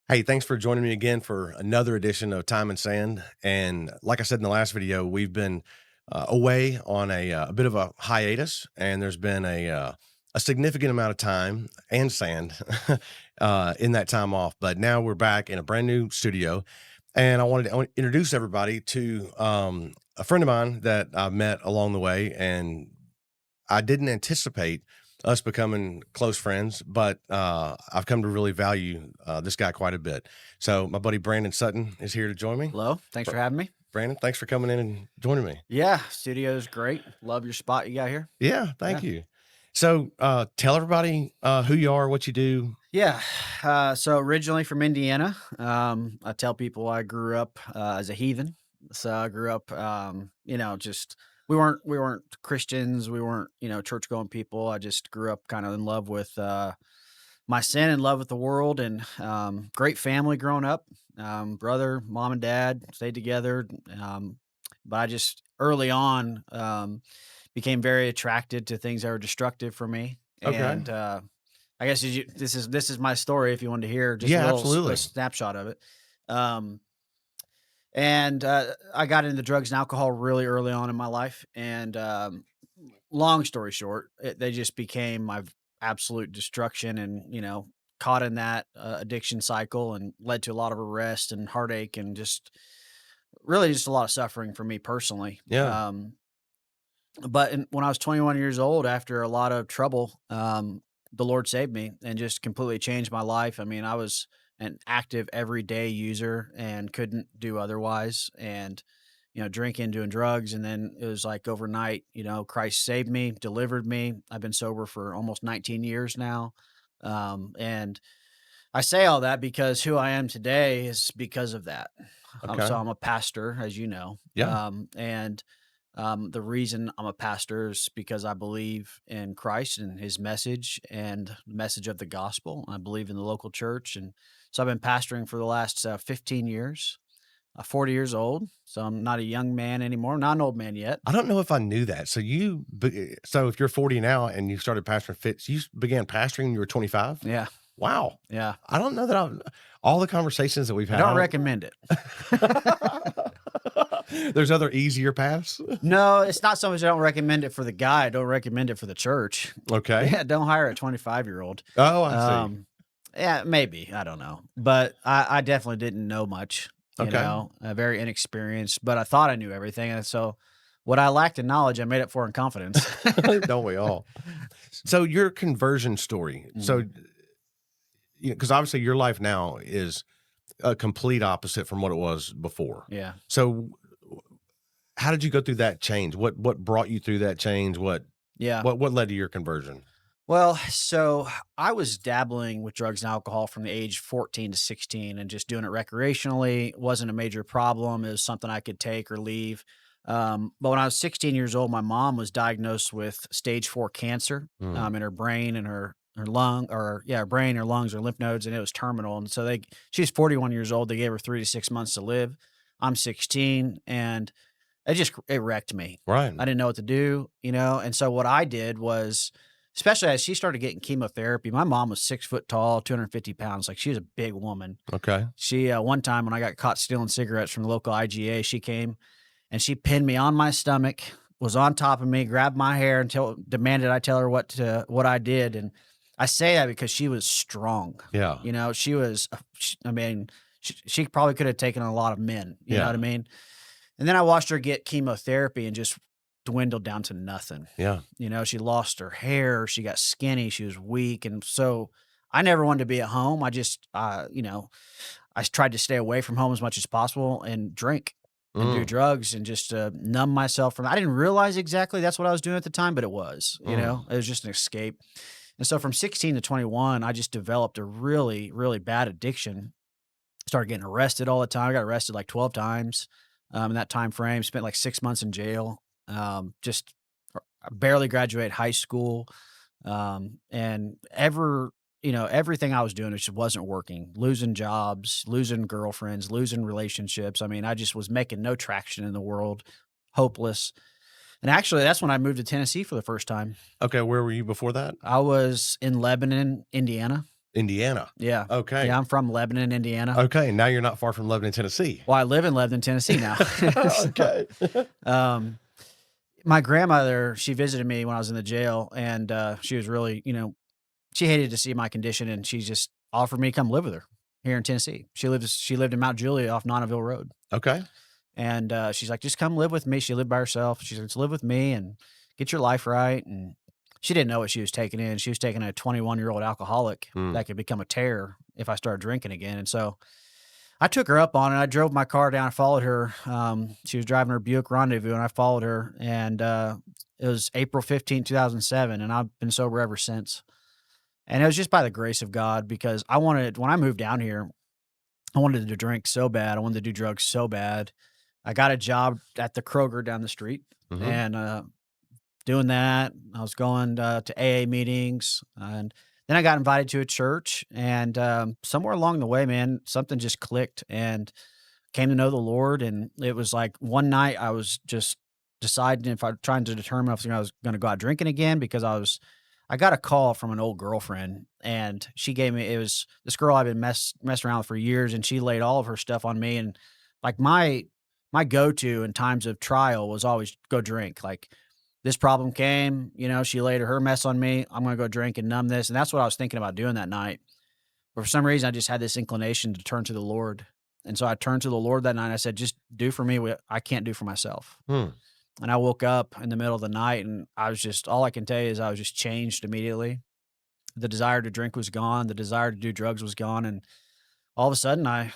Hey, thanks for joining me again for another edition of Time and Sand. And like I said in the last video, we've been away on a bit of a hiatus, and there's been a significant amount of time and sand in that time off. But now we're back in a brand new studio, and I want to introduce everybody to a friend of mine that I met along the way, and I didn't anticipate us becoming close friends, but I've come to really value this guy quite a bit. So my buddy Brandon Sutton is here to join me. Hello, thanks Br- for having me. Brandon, thanks for coming in and joining me. Yeah, studio's great. Love your spot you got here. Yeah, Yeah. thank you. So tell everybody who you are, what you do. Yeah. So originally from Indiana. I tell people I grew up as a heathen. So I grew up, just we weren't Christians. We weren't, church going people. I just grew up kind of in love with my sin, in love with the world, and great family growing up. Brother, mom, and dad stayed together. But I just early on became very attracted to things that were destructive for me. Okay. And I guess this is my story. If you wanted to hear just a Yeah, little absolutely. snapshot of it, um, and I got into drugs and alcohol really early on in my life. And long story short, they just became my absolute destruction, and caught in that addiction cycle, and led to a lot of arrest and heartache, and just really just a lot of suffering for me personally. Yeah. When I was 21 years old, after a lot of trouble, the Lord saved me and just completely changed my life. I mean, I was an active everyday user and couldn't do otherwise. And, drinking, doing drugs. And then it was like overnight, Christ saved me, delivered me. I've been sober for almost 19 years now. And I say all that because who I am today is because of that. So Okay. I'm a pastor, as you know. Yeah. And The reason I'm a pastor is because I believe in Christ and his message and the message of the gospel. I believe in the local church. And so I've been pastoring for the last 15 years, 40 years old. So I'm not a young man anymore, not an old man yet. I don't know if I knew that. So if you're 40 now and you started pastoring fits, began pastoring when you were 25? Yeah. Wow. Yeah. I don't know that I've all the conversations that we've I had, I don't don't recommend it. There's other easier paths? No, it's not so much I don't recommend it for the guy. I don't recommend it for the church. Okay. Yeah. Don't hire a 25-year-old. Oh, I see. Um, yeah, maybe. I don't know. But I definitely didn't know much, Okay. very inexperienced, but I thought I knew everything. And so what I lacked in knowledge, I made up for in confidence. Don't we all? So your conversion story, so, Mhm. because obviously your life now is a complete opposite from what it was before. Yeah. So how did you go through that change? What brought you through that change? Yeah. What led to your conversion? Well, so I was dabbling with drugs and alcohol from the age 14 to 16 and just doing it recreationally. It wasn't a major problem. It was something I could take or leave. But when I was 16 years old, my mom was diagnosed with stage 4 cancer Mm, in her brain and her lung, or yeah, her brain, her lungs, her lymph nodes, and it was terminal. And so she's 41 years old. They gave her 3 to 6 months to live. I'm 16, and it wrecked me. right. I didn't know what to do, and so what I did was, especially as she started getting chemotherapy, my mom was 6 foot tall, 250 pounds, like, she was a big woman. Okay. She, one time when I got caught stealing cigarettes from the local IGA, she came and she pinned me on my stomach, was on top of me, grabbed my hair until demanded I tell her what I did. And I say that because she was strong. Yeah. She was, I mean, she probably could have taken a lot of men, you know what Yeah. I mean? And then I watched her get chemotherapy and just dwindled down to nothing. Yeah. She lost her hair, she got skinny, she was weak. And so I never wanted to be at home. I tried to stay away from home as much as possible and drink and do Mm, drugs and just numb myself from. I didn't realize exactly that's what I was doing at the time, but mm. it was just an escape. And so from 16 to 21, I just developed a really, really bad addiction. Started getting arrested all the time. I got arrested like 12 times in that time frame. Spent like 6 months in jail. Just I barely graduated high school, and everything I was doing, it just wasn't working. Losing jobs, losing girlfriends, losing relationships. I mean, I just was making no traction in the world, hopeless. And actually, that's when I moved to Tennessee for the first time. Okay, where were you before that? I was in Lebanon, Indiana. Indiana. Yeah. Okay. Yeah, I'm from Lebanon, Indiana. Okay, now you're not far from Lebanon, Tennessee. Well, I live in Lebanon, Tennessee now. So, Okay. um, my grandmother, she visited me when I was in the jail, and, she was really, she hated to see my condition, and she just offered me to come live with her here in Tennessee. She lived in Mount Juliet off Nonneville Road, Okay. and, she's like, "Just come live with me." She lived by herself. She's like, "Just live with me and get your life right," and she didn't know what she was taking in. She was taking a 21-year-old alcoholic Mm, that could become a terror if I started drinking again, and so I took her up on it. I drove my car down, I followed her. She was driving her Buick Rendezvous, and I followed her, and, it was April 15th, 2007, and I've been sober ever since. And it was just by the grace of God because when I moved down here, I wanted to drink so bad. I wanted to do drugs so bad. I got a job at the Kroger down the street mhm. and doing that. I was going to AA meetings and then I got invited to a church. And somewhere along the way, man, something just clicked and came to know the Lord. And it was like one night I was just deciding if I trying to determine if I was going to go out drinking again because I got a call from an old girlfriend, and she gave me it was this girl I've been messing around with for years, and she laid all of her stuff on me, and, like, my go-to in times of trial was always go drink, like, this problem came, she laid her mess on me, I'm gonna go drink and numb this, and that's what I was thinking about doing that night, but for some reason, I just had this inclination to turn to the Lord, and so I turned to the Lord that night, I said, "Just do for me what I can't do for myself." Hmm. And I woke up in the middle of the night, and I was just all I can tell you is I was just changed immediately. The desire to drink was gone, the desire to do drugs was gone, and all of a sudden I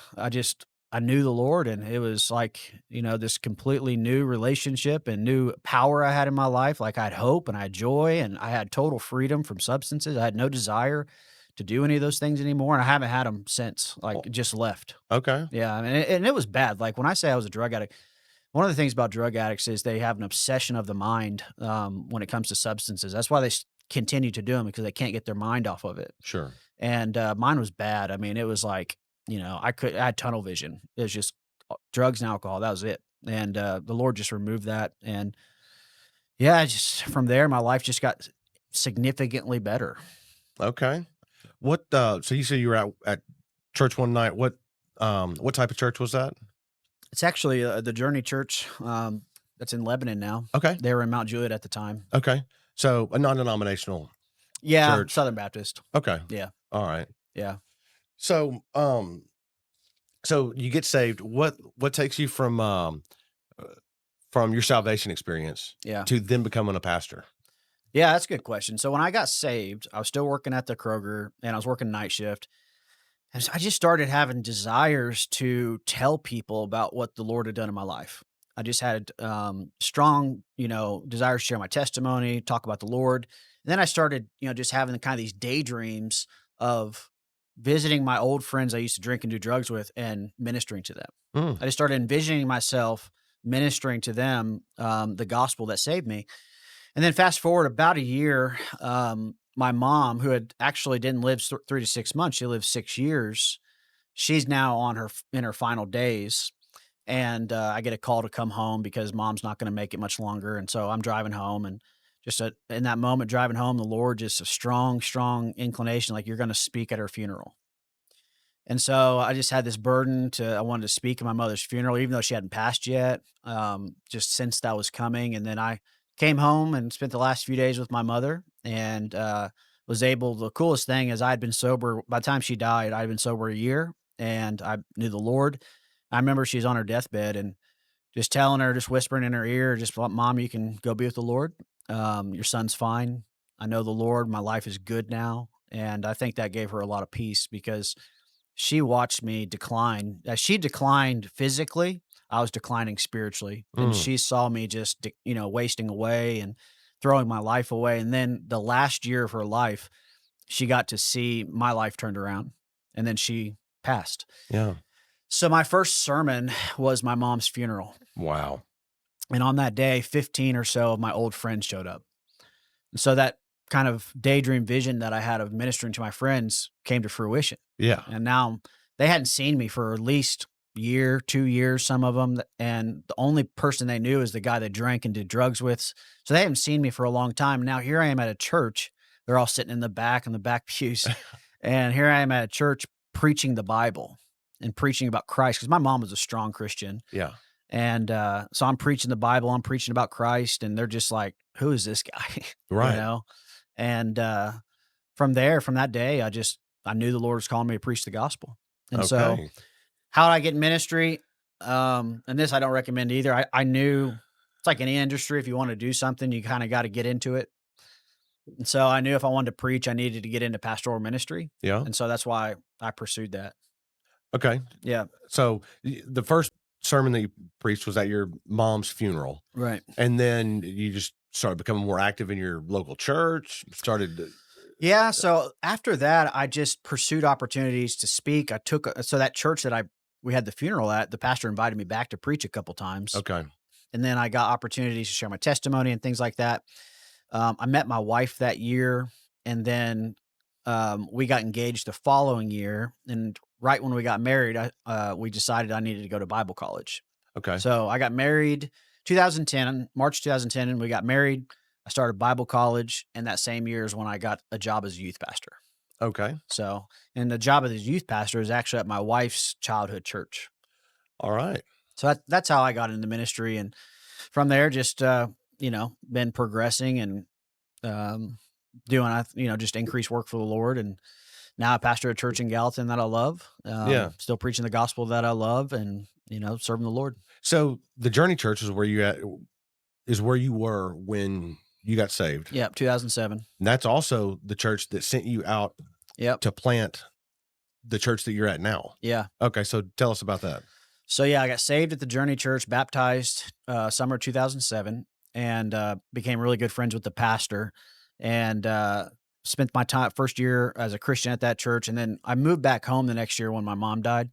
knew the Lord, and it was like, this completely new relationship and new power I had in my life. Like I had hope and I had joy and I had total freedom from substances. I had no desire to do any of those things anymore, and I haven't had them since, like, Oh, it just left. okay. Yeah, I mean, and it was bad. Like when I say I was a drug addict, one of the things about drug addicts is they have an obsession of the mind, when it comes to substances. That's why they continue to do them because they can't get their mind off of it. Sure. And mine was bad. I mean, it was like, I had tunnel vision. It was just drugs and alcohol. That was it. And the Lord just removed that. And yeah, just from there, my life just got significantly better. Okay. So you said you were at church one night. What type of church was that? It's actually the Journey Church that's in Lebanon now. Okay. They were in Mount Juliet at the time. Okay. So a non-denominational Yeah, church. Southern Baptist. Okay. Yeah, All right. yeah. So, so you get saved. What takes you from your salvation experience Yeah. to then becoming a pastor? Yeah, that's a good question. So when I got saved, I was still working at the Kroger and I was working night shift. And so I just started having desires to tell people about what the Lord had done in my life. I just had strong, desire to share my testimony, talk about the Lord. And then I started, just having the kind of these daydreams of visiting my old friends I used to drink and do drugs with and ministering to them. Mm, I just started envisioning myself ministering to them the gospel that saved me. And then fast forward about a year, my mom, who had actually didn't live 3 to 6 months, she lived 6 years. She's now in her final days, and I get a call to come home because mom's not going to make it much longer. And so I'm driving home, and in that moment driving home, the Lord just a strong, strong inclination, like you're going to speak at her funeral. And so I just had this burden I wanted to speak at my mother's funeral, even though she hadn't passed yet. Just sensed that was coming. And then I came home and spent the last few days with my mother and the coolest thing is I had been sober by the time she died, I'd been sober a year and I knew the Lord. I remember she's on her deathbed and just telling her, just whispering in her ear, just mom, you can go be with the Lord. Your son's fine. I know the Lord. My life is good now. And I think that gave her a lot of peace because she watched me decline. As she declined physically, I was declining spiritually, and mm, she saw me just, wasting away and throwing my life away. And then the last year of her life, she got to see my life turned around, and then she passed. yeah. So my first sermon was my mom's funeral, Wow. and on that day, 15 or so of my old friends showed up. And so that kind of daydream vision that I had of ministering to my friends came to fruition. Yeah. And now they hadn't seen me for at least year, 2 years, some of them, and the only person they knew is the guy they drank and did drugs with. So they haven't seen me for a long time. Now here I am at a church. They're all sitting in the back pews, And here I am at a church preaching the Bible and preaching about Christ because my mom was a strong Christian. Yeah. And so I'm preaching the Bible, I'm preaching about Christ, and they're just like, "Who is this guy?" you Right. know? And from there, from that day, I knew the Lord was calling me to preach the gospel. And so Okay. how did I get in ministry? And this I don't recommend either. I knew it's like any industry. If you want to do something, you kind of got to get into it. And so I knew if I wanted to preach, I needed to get into pastoral ministry. Yeah. And so that's why I pursued that. Okay. Yeah. So the first sermon that you preached was at your mom's funeral, Right. and then you just started becoming more active in your local church. Started. Yeah. So after that, I just pursued opportunities to speak. I took, so that church that we had the funeral at, the pastor invited me back to preach a couple times. Okay. And then I got opportunities to share my testimony and things like that. I met my wife that year, and then we got engaged the following year. And right when we got married, we decided I needed to go to Bible college. Okay. So I got married 2010, March 2010, and we got married. I started Bible college, and that same year is when I got a job as a youth pastor. Okay. So, and the job of the youth pastor is actually at my wife's childhood church. All right. So that's how I got into ministry, and from there, just been progressing and doing just increased work for the Lord, and now I pastor a church in Gallatin that I love. Yeah. Still preaching the gospel that I love, and serving the Lord. So the Journey Church is where you were when you got saved. Yep, 2007. And that's also the church that sent you out Yep. to plant the church that you're at now. Yeah. Okay. So tell us about that. So yeah, I got saved at the Journey Church, baptized summer 2007, and became really good friends with the pastor, and spent my first year as a Christian at that church, and then I moved back home the next year when my mom died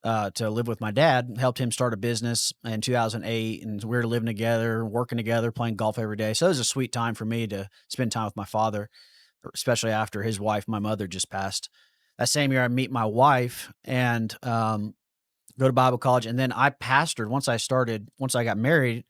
to live with my dad. Helped him start a business in 2008, and we were living together, working together, playing golf every day. So it was a sweet time for me to spend time with my father, especially after his wife, my mother, just passed. That same year, I meet my wife and go to Bible college, and then I pastored once I got married.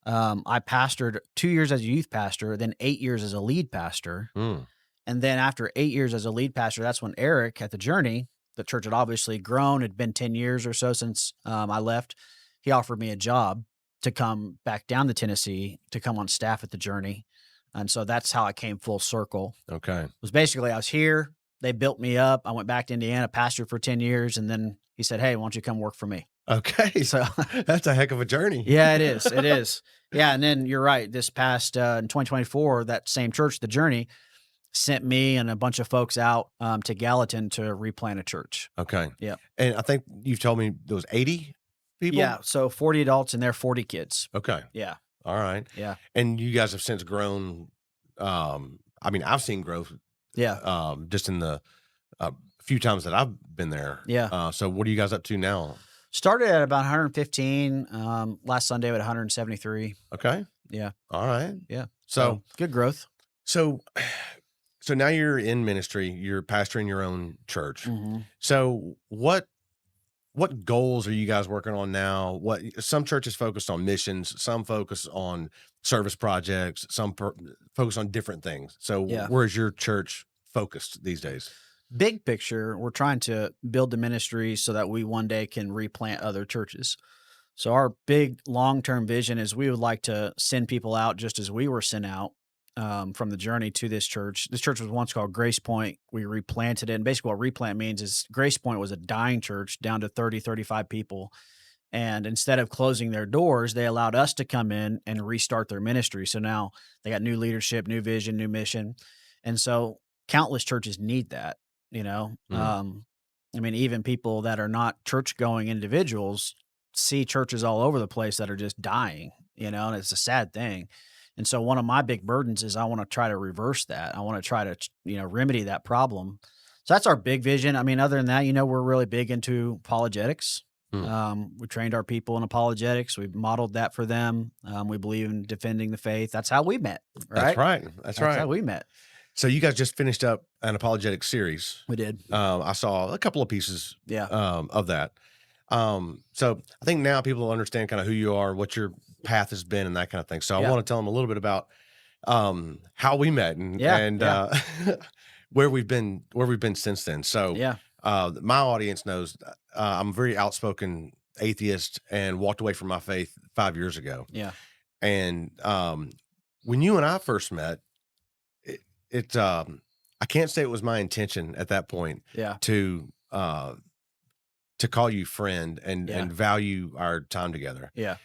I pastored 2 years as a youth pastor, then 8 years as a lead pastor. Mm. And then after 8 years as a lead pastor, that's when Eric at the Journey, the church had obviously grown. It'd been 10 years or so since I left. He offered me a job to come back down to Tennessee to come on staff at the Journey. And so that's how I came full circle. Okay. It was basically I was here. They built me up. I went back to Indiana, pastored for 10 years. And then he said, "Hey, why don't you come work for me?" Okay. So that's a heck of a journey. yeah, it is. It is. Yeah. And then you're right. This past in 2024, that same church, the Journey, sent me and a bunch of folks out to Gallatin to replant a church. Okay. Yep. And I think you've told me there was 80 people. Yeah. So 40 adults and there 40 kids. Okay. Yeah. All right. Yeah. And you guys have since grown. I mean, I've seen growth. Yeah. Just in the few times that I've been there. Yeah. So what are you guys up to now? Started at about 115. Last Sunday at 173. Okay. Yeah. All right. Yeah. So good growth. So now you're in ministry, you're pastoring your own church. Mm-hmm. So what goals are you guys working on now? Some churches focus on missions, some focus on service projects, some focus on different things. So Yeah. where's your church focused these days? Big picture, we're trying to build the ministry so that we one day can replant other churches. So our big long-term vision is we would like to send people out just as we were sent out from the Journey to this church. This church was once called Grace Point. We replanted it. And basically what replant means is Grace Point was a dying church down to 30, 35 people. And instead of closing their doors, they allowed us to come in and restart their ministry. So now they got new leadership, new vision, new mission. And so countless churches need that, I mean, even people that are not church going individuals see churches all over the place that are just dying, and it's a sad thing. And so one of my big burdens is I want to try to reverse that. I want to try to, remedy that problem. So that's our big vision. I mean, other than that, we're really big into apologetics. We trained our people in apologetics. We modeled that for them. We believe in defending the faith. That's how we met, right? That's right. That's right. That's how we met. So you guys just finished up an apologetic series. We did. I saw a couple of pieces Yeah. Of that. So I think now people understand kind of who you are, what your path has been and that kind of thing. So I want to tell them a little bit about how we met and where we've been since then. So, Yeah, my audience knows I'm a very outspoken atheist and walked away from my faith 5 years ago. yeah, And when you and I first met, it, it I can't say it was my intention at that point yeah, to to call you friend yeah, and value our time together. yeah,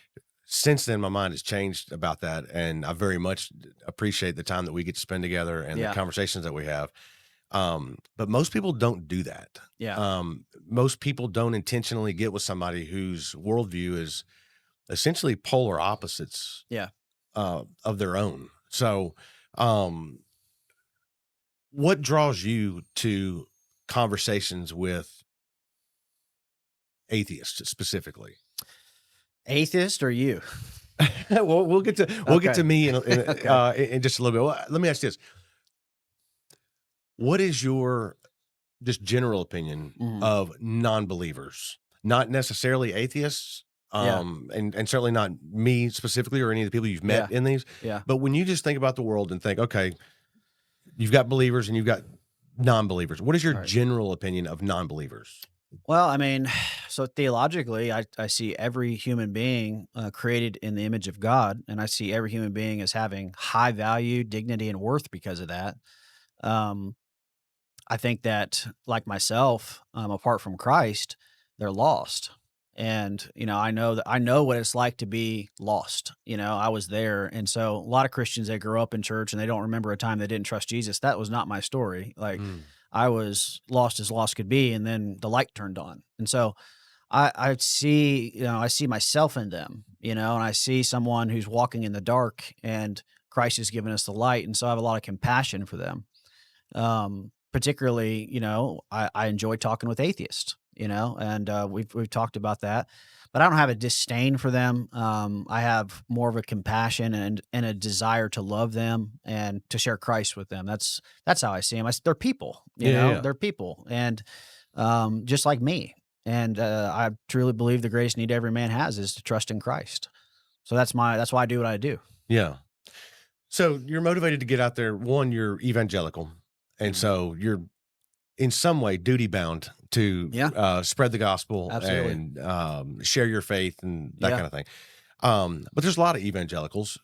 Since then, my mind has changed about that, and I very much appreciate the time that we get to spend together and the yeah, conversations that we have. But most people don't do that. yeah, Most people don't intentionally get with somebody whose worldview is essentially polar opposites yeah. of their own. So, um, what draws you to conversations with atheists specifically? Atheist or you? Well, we'll get to Okay. me Okay. in just a little bit. Well, let me ask you this: what is your just general opinion Mhm. of non-believers? Not necessarily atheists, Yeah, and certainly not me specifically or any of the people you've met yeah, in these. yeah. But when you just think about the world and think, okay, you've got believers and you've got non-believers. What is your Right. general opinion of non-believers? Well, I mean, so theologically, I see every human being created in the image of God, and I see every human being as having high value, dignity, and worth because of that. Um, I think that, like myself, apart from Christ, they're lost. And, I know what it's like to be lost. I was there. And so a lot of Christians, they grow up in church and they don't remember a time they didn't trust Jesus. That was not my story. Like, Mm, I was lost as lost could be. And then the light turned on. And so I see, I see myself in them, and I see someone who's walking in the dark and Christ has given us the light. And so I have a lot of compassion for them. Particularly, I enjoy talking with atheists, and we've talked about that, but I don't have a disdain for them. I have more of a compassion and a desire to love them and to share Christ with them. That's how I see them. They're people, yeah, yeah, they're people, and just like me. And I truly believe the greatest need every man has is to trust in Christ. So that's why I do what I do. yeah. So you're motivated to get out there. One, you're evangelical, and Mhm. so you're in some way duty bound to Yeah, spread the gospel absolutely. and share your faith and that Yeah, kind of thing. But there's a lot of evangelicals.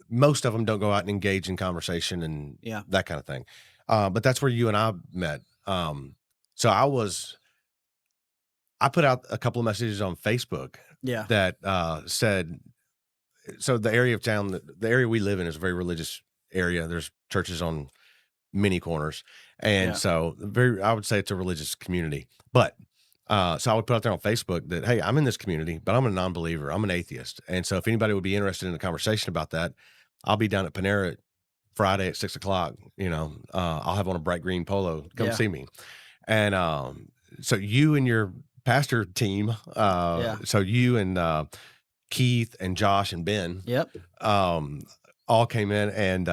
Most of them don't go out and engage in conversation and yeah, that kind of thing. But that's where you and I met. So I put out a couple of messages on Facebook yeah, that said, so the area of town, the area we live in is a very religious area. There's churches on many corners. And yeah, so I would say it's a religious community. But so I would put out there on Facebook that, hey, I'm in this community, but I'm a non-believer. I'm an atheist. And so if anybody would be interested in a conversation about that, I'll be down at Panera Friday at 6 o'clock. I'll have on a bright green polo. Come yeah, see me. And so you and your pastor team, yeah. so you and Keith and Josh and Ben, Yep. um, all came in and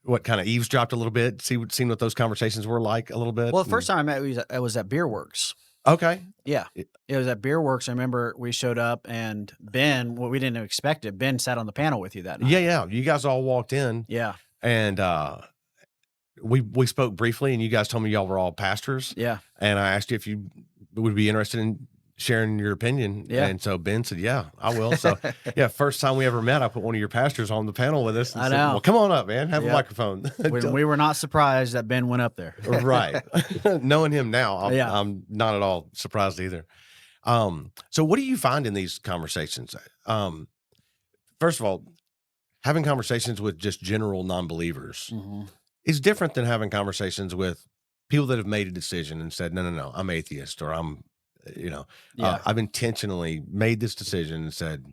what, kinda eavesdropped a little bit, seen what those conversations were like a little bit, Well, the first and time I met I was at Beer Works. okay. Yeah. It It was at Beer Works. I remember we showed up and Ben, well, we didn't expect it. Ben sat on the panel with you that Yeah, night. yeah, you guys all walked in, Yeah. and, we spoke briefly, and you guys told me y'all were all pastors, Yeah. and I asked you if you would be interested in sharing your opinion, Yeah. and so Ben said, "Yeah, I will." So, yeah, first time we ever met, I put one of your pastors on the panel with us and I said, "Well, know. come on up, man, have a Yep. microphone." When Tell we were not surprised that Ben went up there. Right. Knowing him now, Yeah. I'm not at all surprised either. So what do you find in these conversations? Um, First of all, having conversations with just general non-believers Mhm. is different than having conversations with people that have made a decision and said, "No, no, no, I'm atheist," or Yeah. I've intentionally made this decision and said,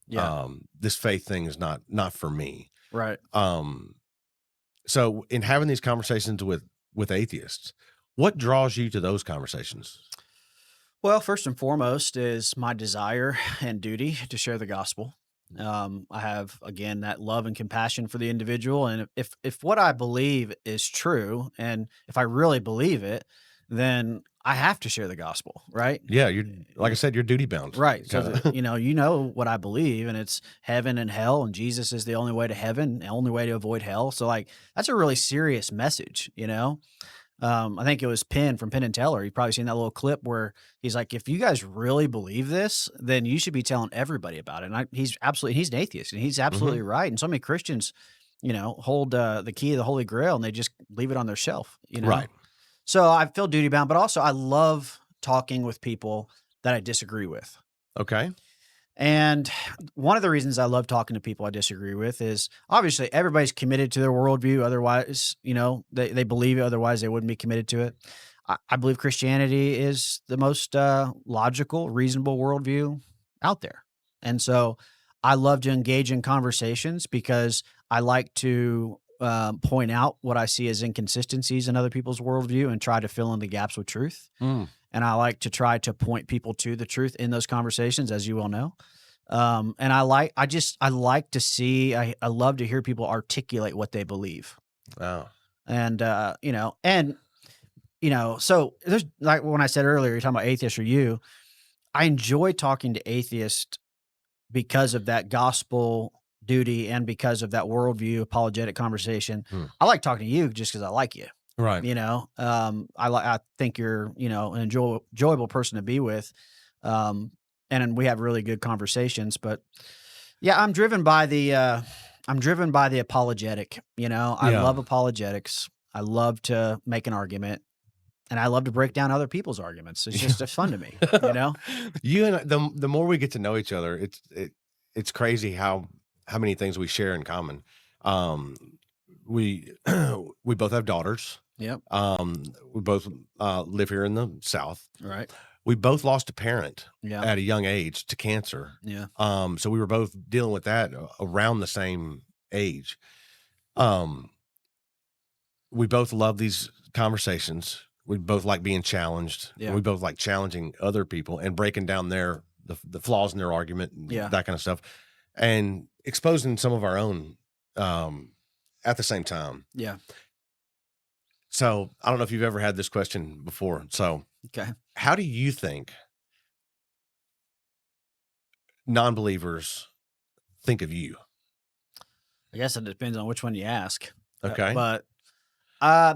Yeah. this faith thing is not for me." Right. Um, so in having these conversations with atheists, what draws you to those conversations? Well, first and foremost is my desire and duty to share the gospel. I have again that love and compassion for the individual, and if what I believe is true, and if I really believe it, then I have to share the gospel, right? Yeah, you're like I said, you're duty bound, Right. So kinda. that, you know what I believe, and it's heaven and hell, and Jesus is the only way to heaven, the only way to avoid hell. So like that's a really serious message. I think it was Penn from Penn and Teller. You've probably seen that little clip where he's like, if you guys really believe this, then you should be telling everybody about it. And he's an atheist, and he's absolutely Mhm. right. And so many Christians, hold the key of the Holy Grail and they just leave it on their shelf. Right. So I feel duty bound, but also I love talking with people that I disagree with. Okay. And one of the reasons I love talking to people I disagree with is obviously everybody's committed to their worldview. Otherwise, they believe it. Otherwise, they wouldn't be committed to it. I believe Christianity is the most logical, reasonable worldview out there. And so I love to engage in conversations because I like to point out what I see as inconsistencies in other people's worldview and try to fill in the gaps with truth. Mm. And I like to try to point people to the truth in those conversations, as you well know. And I love to hear people articulate what they believe. Oh. So there's like when I said earlier, you're talking about atheists or you, I enjoy talking to atheists because of that gospel duty and because of that worldview apologetic conversation. Hmm. I like talking to you just because I like you. Right. I think you're, an enjoyable person to be with. And we have really good conversations, but yeah, I'm driven by the apologetic, I Yeah. love apologetics. I love to make an argument and I love to break down other people's arguments. It's fun to me. You and the more we get to know each other, it's crazy how many things we share in common. Um, we we both have daughters. Yep. We both live here in the South. Right. We both lost a parent Yeah. at a young age to cancer. Yeah. So we were both dealing with that around the same age. Um, we both love these conversations. We both like being challenged. And Yeah. we both like challenging other people and breaking down the flaws in their argument and Yeah. that kind of stuff, and exposing some of our own at the same time. Yeah. So I don't know if you've ever had this question before. So Okay. how do you think non-believers think of you? I guess it depends on which one you ask. Okay. But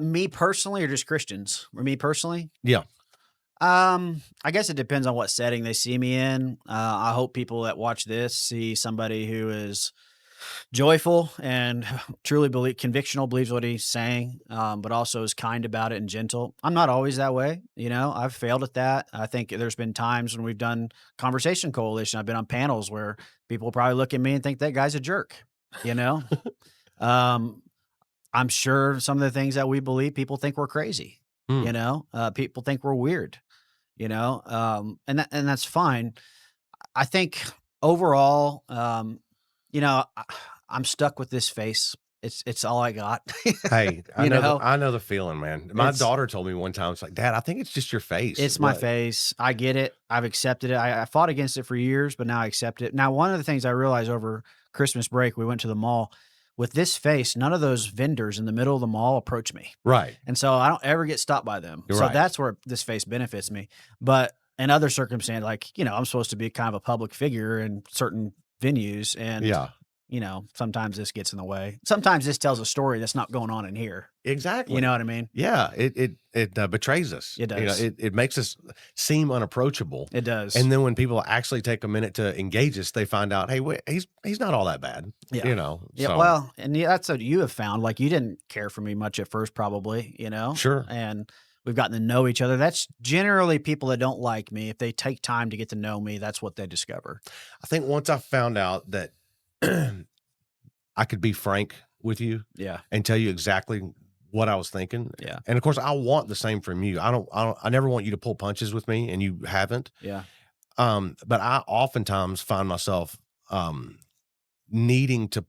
me personally, or just Christians? Or me personally? Yeah. I guess it depends on what setting they see me in. I hope people that watch this see somebody who is joyful and truly convictional, believes what he's saying, but also is kind about it and gentle. I'm not always that way. I've failed at that. I think there's been times when we've done Conversation Coalition. I've been on panels where people probably look at me and think that guy's a jerk, you know? um, I'm sure some of the things that we believe, people think we're crazy. Hmm. People think we're weird. And that's fine. I think overall, I'm stuck with this face. It's all I got. Hey, You know, I know the feeling, man. My it's daughter told me one time, it's like, Dad, I think it's just your face. it's my What? face. I get it. I've accepted it. I fought against it for years, but now I accept it. Now, one of the things I realized over Christmas break, we went to the mall. With this face, none of those vendors in the middle of the mall approach me. Right. And so I don't ever get stopped by them. You're So right. that's where this face benefits me. But in other circumstances, like, I'm supposed to be kind of a public figure in certain venues. And, Yeah. sometimes this gets in the way. Sometimes this tells a story that's not going on in here. Exactly. You know what I mean? Yeah. It betrays us. It does. It makes us seem unapproachable. It does. And then when people actually take a minute to engage us, they find out, hey, wait, he's not all that bad. Yeah. Yeah. So Well, and that's what you have found. Like, you didn't care for me much at first, probably, sure. And we've gotten to know each other. That's generally people that don't like me. If they take time to get to know me, that's what they discover. I think once I found out that I could be frank with you Yeah. and tell you exactly what I was thinking. Yeah. And of course I want the same from you. I never want you to pull punches with me, and you haven't. Yeah. But I oftentimes find myself needing to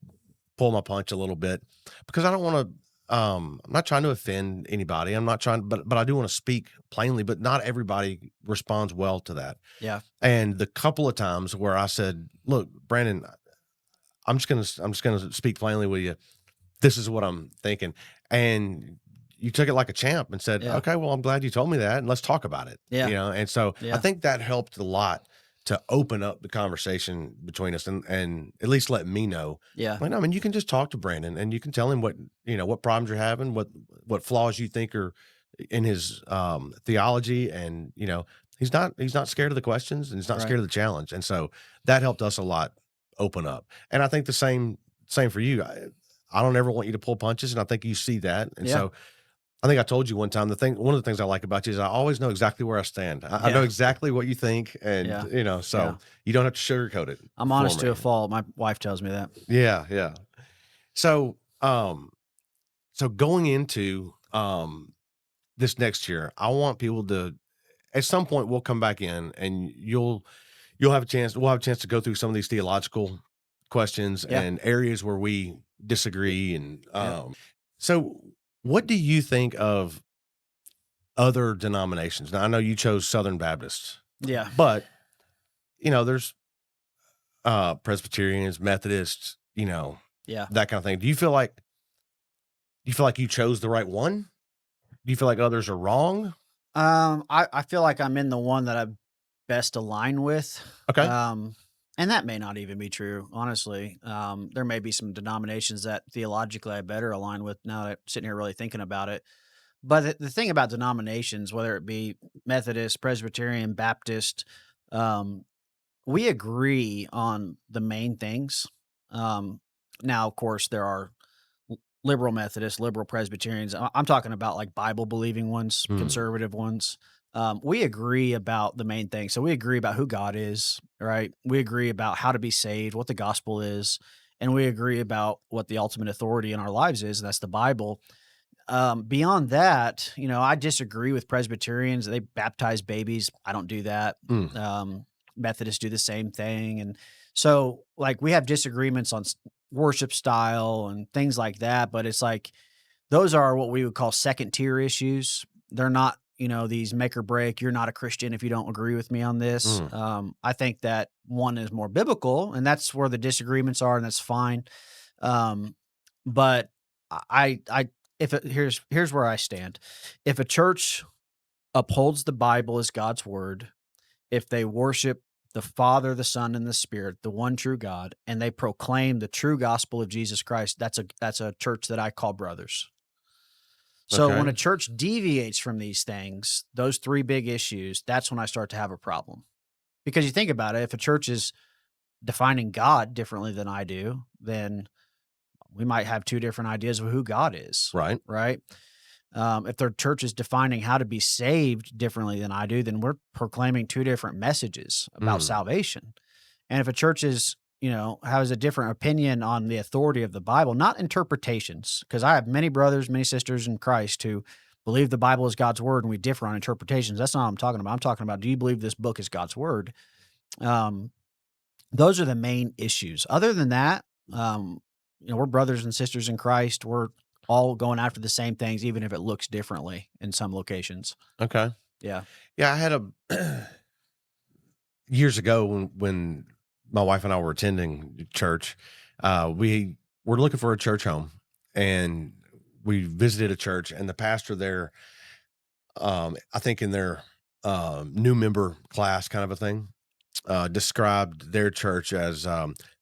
pull my punch a little bit because I don't want to I'm not trying to offend anybody. I'm not trying, but I do want to speak plainly, but not everybody responds well to that. Yeah. And the couple of times where I said, look, Brandon, I'm just gonna speak plainly with you. This is what I'm thinking. And you took it like a champ and said, Yeah. "Okay, well, I'm glad you told me that, and let's talk about it." Yeah. And so I Yeah. think that helped a lot to open up the conversation between us and at least let me know, Yeah. like, I mean, you can just talk to Brandon and you can tell him what problems you're having, what flaws you think are in his theology, and he's not scared of the questions and he's not Right. scared of the challenge, and so that helped us a lot open up. And I think the same for you. I don't ever want you to pull punches, and I think you see that. And Yeah. so I think I told you one time, one of the things I like about you is I always know exactly where I stand. I know Yeah. exactly what you think, and Yeah. so Yeah. you don't have to sugarcoat it I'm for honest to a me. fault. My wife tells me that. Yeah, yeah. So, so going into this next year, I want people to at some point we'll come back in and you'll have a chance we'll have a chance to go through some of these theological questions Yeah. and areas where we disagree. And Yeah. so what do you think of other denominations? Now I know you chose Southern Baptists, Yeah. but there's Presbyterians, Methodists, Yeah. that kind of thing. Do you feel like you chose the right one? Do you feel like others are wrong? I feel like I'm in the one that I best align with. Okay. And that may not even be true, honestly. There may be some denominations that theologically I better align with now that I'm sitting here really thinking about it. But the thing about denominations, whether it be Methodist, Presbyterian, Baptist, um, we agree on the main things. Um, Now, of course, there are liberal Methodists, liberal Presbyterians. I'm talking about like Bible believing ones, Mm, conservative ones. We agree about the main thing. So we agree about who God is, right? We agree about how to be saved, what the gospel is, and we agree about what the ultimate authority in our lives is, and that's the Bible. Beyond that, I disagree with Presbyterians. They baptize babies. I don't do that. mm, Um, Methodists do the same thing. And so, like, we have disagreements on worship style and things like that. But it's like those are what we would call second tier issues. They're not, these make or break. You're not a Christian if you don't agree with me on this. mm. I think that one is more biblical, and that's where the disagreements are, and that's fine. Um, but I if it, here's where I stand. If a church upholds the Bible as God's word, if they worship the Father, the Son, and the Spirit, the one true God, and they proclaim the true gospel of Jesus Christ, that's a church that I call brothers. So when a Okay. church deviates from these things, those three big issues, that's when I start to have a problem. Because you think about it, if a church is defining God differently than I do, then we might have two different ideas of who God is, Right. right? If their church is defining how to be saved differently than I do, then we're proclaiming two different messages about Mm, salvation. And if a church is, has a different opinion on the authority of the Bible, not interpretations, because I have many brothers, many sisters in Christ who believe the Bible is God's word and we differ on interpretations. That's not what I'm talking about. I'm talking about, do you believe this book is God's word? Um, those are the main issues. Other than that, we're brothers and sisters in Christ. We're all going after the same things, even if it looks differently in some locations. okay. Yeah. Yeah, I had a years ago when my wife and I were attending church, we were looking for a church home, and we visited a church, and the pastor there, I think in their new member class kind of a thing, described their church as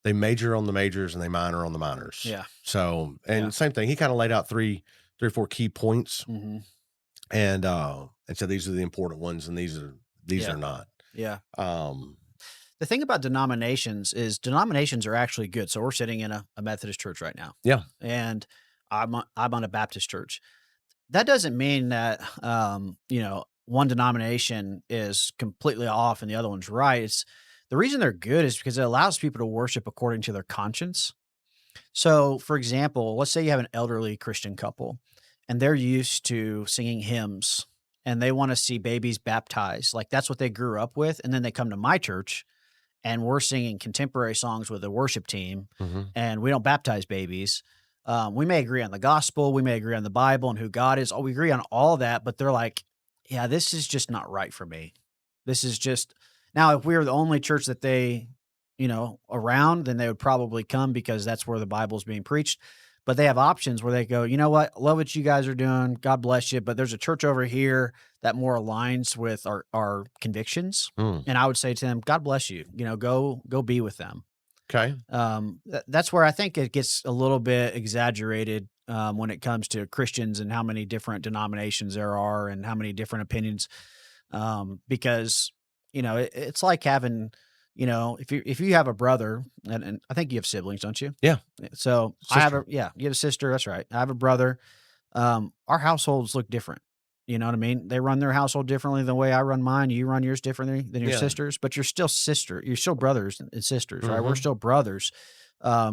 they major on the majors and they minor on the minors. Yeah. So, Yeah. and same thing, he kind of laid out three or four key points, Hmm. and so these are the important ones, and these are Yeah. not. Yeah. Um, The thing about denominations is denominations are actually good. So we're sitting in a Methodist church right now, yeah. and I'm on a Baptist church. That doesn't mean that one denomination is completely off and the other one's right. It's the reason they're good is because it allows people to worship according to their conscience. So, for example, let's say you have an elderly Christian couple and they're used to singing hymns and they want to see babies baptized. Like that's what they grew up with. And then they come to my church and we're singing contemporary songs with a worship team Hmm. and we don't baptize babies. We may agree on the gospel, we may agree on the Bible and who God is. Oh, we agree on all that, but they're like, yeah, this is just not right for me. This is just now, if we were the only church that they, around, then they would probably come because that's where the Bible's being preached. but they have options where they go, you know what, love what you guys are doing. God bless you. But there's a church over here that more aligns with our convictions. Mm, And I would say to them, God bless you. Go be with them. okay. That's where I think it gets a little bit exaggerated when it comes to Christians and how many different denominations there are and how many different opinions. Because it's like having, if you have a brother, and I think you have siblings, don't you? Yeah. So I have Sister. you have a sister. That's right. I have a brother. Our households look different. You know what I mean? They run their household differently than the way I run mine. You run yours differently than your Yeah. sisters, but you're still brothers and sisters, right? We're Hmm. still brothers.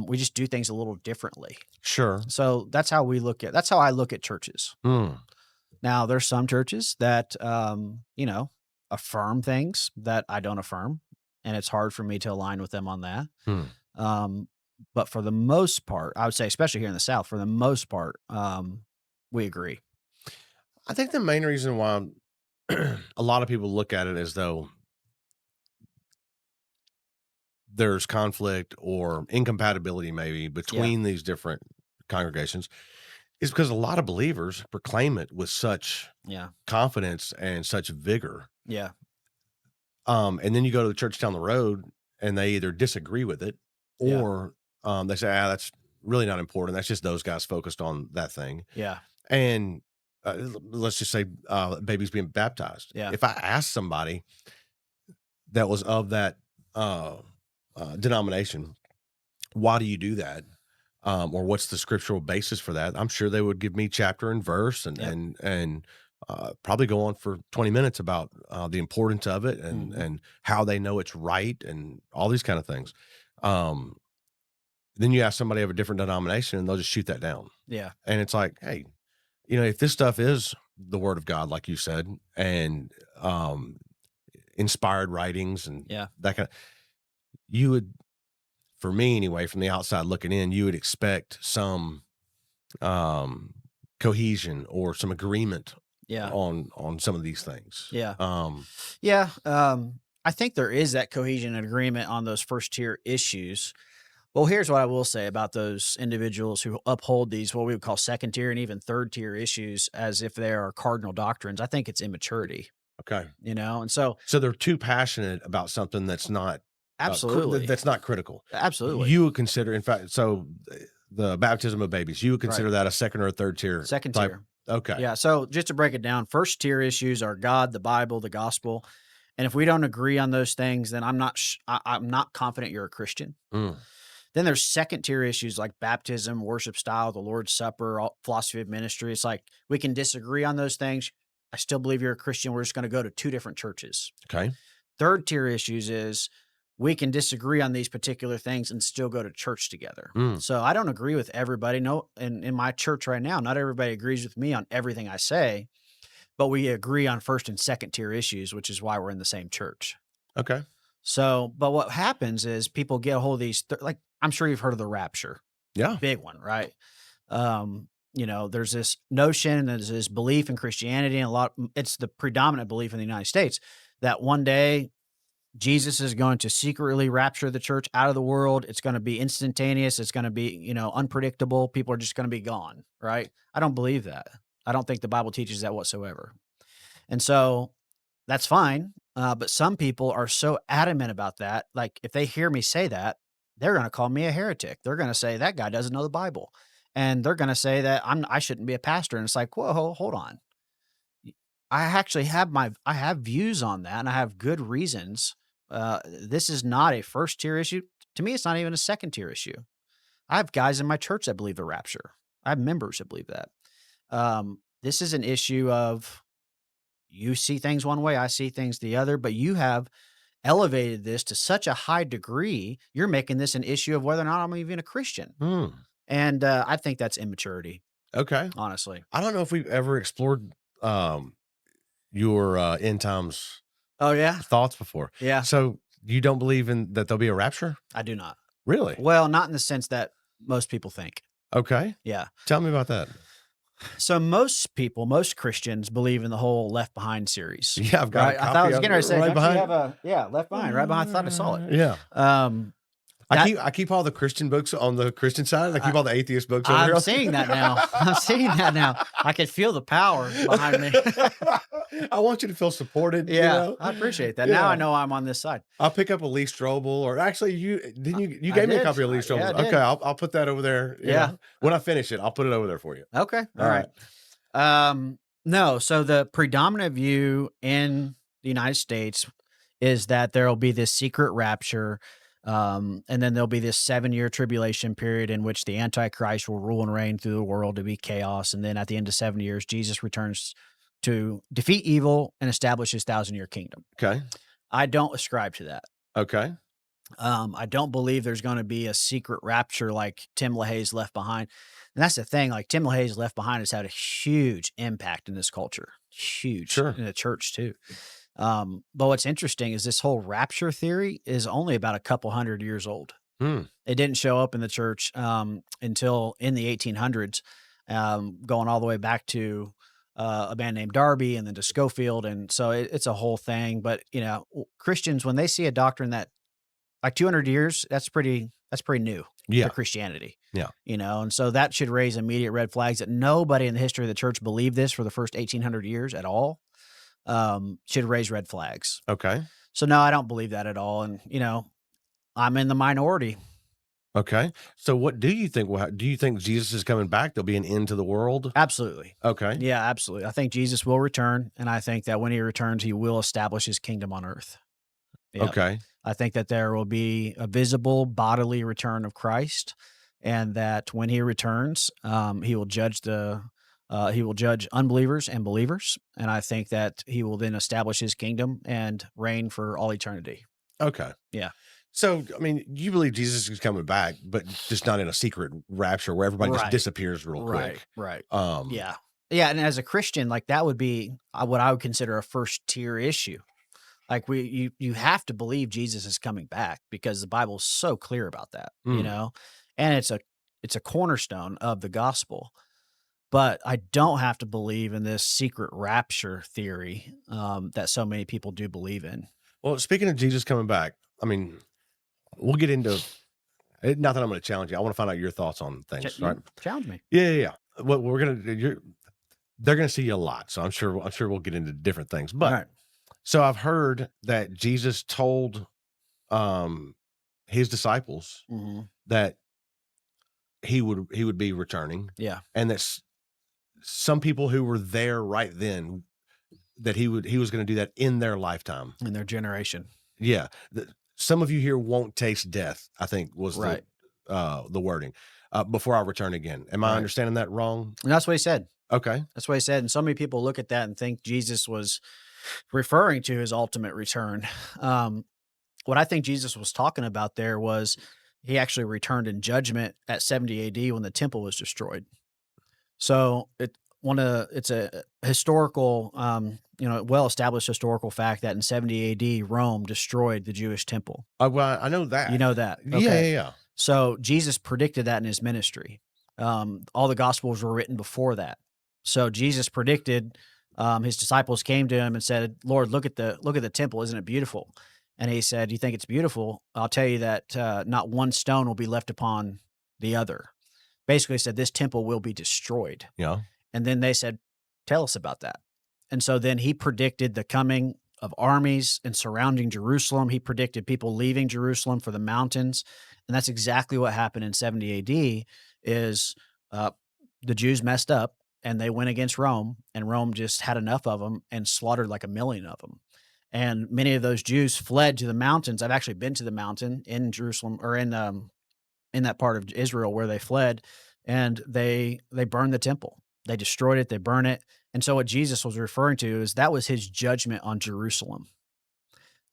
We just do things a little differently. Sure. So that's how I look at churches. Mm, Now, there's some churches that, affirm things that I don't affirm, and it's hard for me to align with them on that. mm. Um, but for the most part, I would say, especially here in the South, for the most part, we agree. I think the main reason why a lot of people look at it as though there's conflict or incompatibility maybe Yeah, between these different congregations is because a lot of believers proclaim it with such yeah, confidence and such vigor. yeah, And then you go to the church down the road and they either disagree with it yeah, or they say, that's really not important. That's just those guys focused on that thing. yeah, And let's just say babies being baptized. yeah, If I asked somebody that was of that uh, denomination, why do you do that? Or what's the scriptural basis for that? I'm sure they would give me chapter and verse and yep, probably go on for 20 minutes about the importance of it mhm, and how they know it's right and all these kind of things. Um, then you ask somebody of a different denomination and they'll just shoot that down. yeah, And it's like, hey, if this stuff is the word of God, like you said, and inspired writings and yeah, that kind of, you would, for me anyway, from the outside looking in, you would expect some um, cohesion or some agreement yeah, on some of these things. yeah, yeah. I think there is that cohesion and agreement on those first tier issues. Well, here's what I will say about those individuals who uphold these, what we would call second tier and even third tier issues as if they are cardinal doctrines. I think it's immaturity, Okay, and so so they're too passionate about something that's not absolutely, that's not critical. absolutely, You would consider, in fact, so the baptism of babies, you would right. consider that a second or a third tier Second type. tier. Okay. Yeah. So just to break it down, first tier issues are God, the Bible, the gospel. And if we don't agree on those things, then I'm not confident you're a Christian. Mm, Then there's second tier issues like baptism, worship style, the Lord's Supper, philosophy of ministry. It's like we can disagree on those things. I still believe you're a Christian. We're just going to go to two different churches. okay. Third tier issues is we can disagree on these particular things and still go to church together. Mm, So I don't agree with everybody. No, in my church right now, not everybody agrees with me on everything I say, but we agree on first and second tier issues, which is why we're in the same church. okay. So, but what happens is people get a hold of these, like I'm sure you've heard of the rapture, Yeah. big one, right? There's this notion, there's this belief in Christianity, and it's the predominant belief in the United States that one day Jesus is going to secretly rapture the church out of the world. It's going to be instantaneous. It's going to be, unpredictable. People are just going to be gone, right? I don't believe that. I don't think the Bible teaches that whatsoever. And so that's fine. But some people are so adamant about that. Like if they hear me say that, they're going to call me a heretic. They're going to say that guy doesn't know the Bible. And they're going to say that I shouldn't be a pastor. And it's like, whoa, hold on. I actually I have views on that and I have good reasons. This is not a first tier issue. To me, it's not even a second tier issue. I have guys in my church that believe the rapture. I have members that believe that. This is an issue of you see things one way, I see things the other, but you have elevated this to such a high degree, you're making this an issue of whether or not I'm even a Christian. Mm, And I think that's immaturity, okay. honestly. I don't know if we've ever explored your end times Oh, yeah? thoughts before. Yeah, So you don't believe in that there'll be a rapture? I do not. Really? Well, not in the sense that most people think. Okay. Yeah. Tell me about that. So most Christians believe in the whole Left Behind series, Yeah, I've got right? a I thought I copy was of getting it ready to say, right don't you behind. have Left Behind right behind? I thought I saw it. Yeah. Um, That I keep all the Christian books on the Christian side, and I keep I all the atheist books over I'm here. seeing that now. I'm seeing that now. I can feel the power behind me. I want you to feel supported, you Yeah, know? I appreciate that. Now I Yeah. know I'm on this side. I'll pick up a Lee Strobel, or actually, you I gave me a did. copy of Lee Yeah, I Strobel's. Okay, did. I'll put that over there, you Yeah. know? When I finish it, I'll put it over there for you. Okay. All right. Alright. No, so the predominant view in the United States is that there'll be this secret rapture, and then there'll be this 7-year tribulation period in which the Antichrist will rule and reign through the world to be chaos. And then at the end of 7 years, Jesus returns to defeat evil and establish his 1,000-year kingdom. Okay. I don't ascribe to that. Okay. I don't believe there's going to be a secret rapture like Tim LaHaye's Left Behind. And that's the thing. Like Tim LaHaye's Left Behind has had a huge impact in this culture, huge Sure. in the church too. But what's interesting is this whole rapture theory is only about a couple hundred years old. Hmm. It didn't show up in the church until in the 1800s, going all the way back to a man named Darby and then to Schofield. And so it's a whole thing. But, Christians, when they see a doctrine that like 200 years, that's pretty new Yeah. to Christianity. Yeah. And so that should raise immediate red flags that nobody in the history of the church believed this for the first 1800 years at all. Should raise red flags. Okay. So no, I don't believe that at all. And, I'm in the minority. Okay. So what do you think do you think Jesus is coming back? There'll be an end to the world? Absolutely. Okay. Yeah, absolutely. I think Jesus will return. And I think that when he returns, he will establish his kingdom on earth. Yep. Okay. I think that there will be a visible bodily return of Christ, and that when he returns, he will judge unbelievers and believers, and I think that he will then establish his kingdom and reign for all eternity. Okay. Yeah. So, I mean, you believe Jesus is coming back, but just not in a secret rapture where everybody just Right. disappears real quick. Right. Um, Yeah. Yeah, and as a Christian, like that would be what I would consider a first tier issue. Like you have to believe Jesus is coming back because the Bible is so clear about that, Mm. and it's a cornerstone of the gospel. But I don't have to believe in this secret rapture theory that so many people do believe in. Well, speaking of Jesus coming back, I mean, we'll get into not that I'm going to challenge you. I want to find out your thoughts on things, right? Challenge me. Yeah. What we're going to they're going to see you a lot, so I'm sure we'll get into different things. But All right. so I've heard that Jesus told his disciples Mm-hmm. that he would be returning, Yeah. and that some people who were there right then, that he was going to do that in their lifetime. In their generation. Yeah. Some of you here won't taste death, I think was Right. the wording, before I return again. Am I Right. understanding that wrong? And that's what he said. Okay. That's what he said. And so many people look at that and think Jesus was referring to his ultimate return. What I think Jesus was talking about there was he actually returned in judgment at 70 AD when the temple was destroyed. So it's a historical, well-established historical fact that in 70 AD, Rome destroyed the Jewish temple. Well, I know that. You know that. Yeah. So Jesus predicted that in his ministry. All the gospels were written before that. So Jesus predicted, his disciples came to him and said, "Lord, look at the temple. Isn't it beautiful?" And he said, "You think it's beautiful? I'll tell you that not one stone will be left upon the other." Basically said this temple will be destroyed. Yeah. And then they said, "Tell us about that." And so then he predicted the coming of armies and surrounding Jerusalem. He predicted people leaving Jerusalem for the mountains. And that's exactly what happened in 70 AD is the Jews messed up and they went against Rome, and Rome just had enough of them and slaughtered like 1 million of them. And many of those Jews fled to the mountains. I've actually been to the mountain in Jerusalem, or in that part of Israel where they fled, and they burned the temple. They destroyed it. They burned it. And so what Jesus was referring to is that was his judgment on Jerusalem.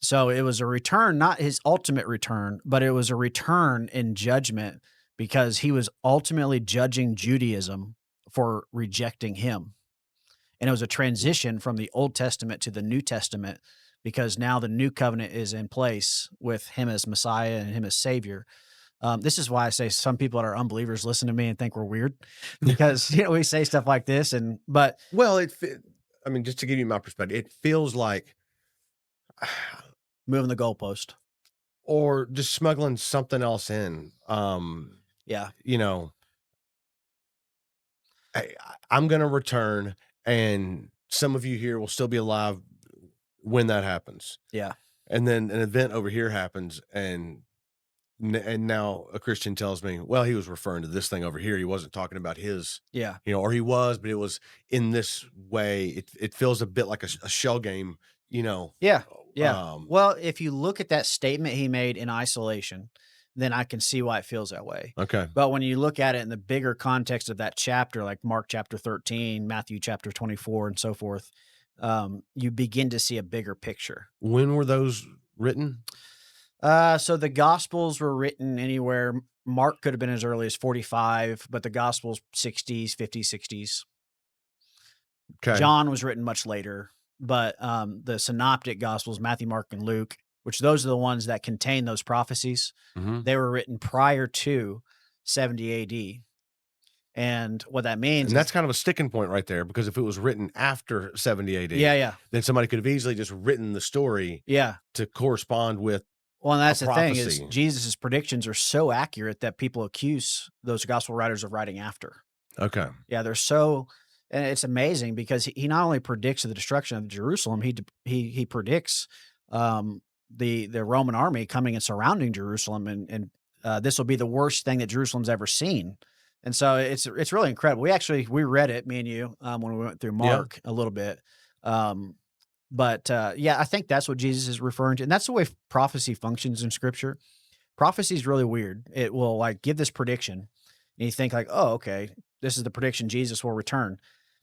So it was a return, not his ultimate return, but it was a return in judgment because he was ultimately judging Judaism for rejecting him. And it was a transition from the Old Testament to the New Testament because now the new covenant is in place with him as Messiah and him as Savior. This is why I say some people that are unbelievers listen to me and think we're weird because we say stuff like this. Well, I mean, just to give you my perspective, it feels like, moving the goalpost. or just smuggling something else in. Yeah. You know, I'm going to return, and some of you here will still be alive when that happens. Yeah. And then an event over here happens, and now a Christian tells me, well, he was referring to this thing over here. He wasn't talking about his, Yeah. or he was, but it was in this way. It feels a bit like a shell game, you know. Yeah. Yeah. Um, Well, if you look at that statement he made in isolation, then I can see why it feels that way. okay. But when you look at it in the bigger context of that chapter, like Mark chapter 13, Matthew chapter 24, and so forth, you begin to see a bigger picture. When were those written? So the Gospels were written anywhere. Mark could have been as early as 45, but the Gospels 60s, 50s, 60s. Okay. John was written much later, but the synoptic Gospels, Matthew, Mark, and Luke, which those are the ones that contain those prophecies, Hmm. they were written prior to 70 AD. And what that means And that's is, kind of a sticking point right there, because if it was written after 70 yeah, AD, yeah, then somebody could have easily just written the story yeah. to correspond with Well, and a that's the thing is prophecy. Jesus's predictions are so accurate that people accuse those gospel writers of writing after. Okay. Yeah, they're so, and it's amazing because he not only predicts the destruction of Jerusalem, he predicts the Roman army coming and surrounding Jerusalem, and this will be the worst thing that Jerusalem's ever seen. And so it's really incredible. We read it, me and you, when we went through Yeah. Mark a little bit. Um, but yeah, I think that's what Jesus is referring to, and that's the way prophecy functions in Scripture. Prophecy is really weird. It will like give this prediction, and you think like, "Oh, okay, this is the prediction Jesus will return,"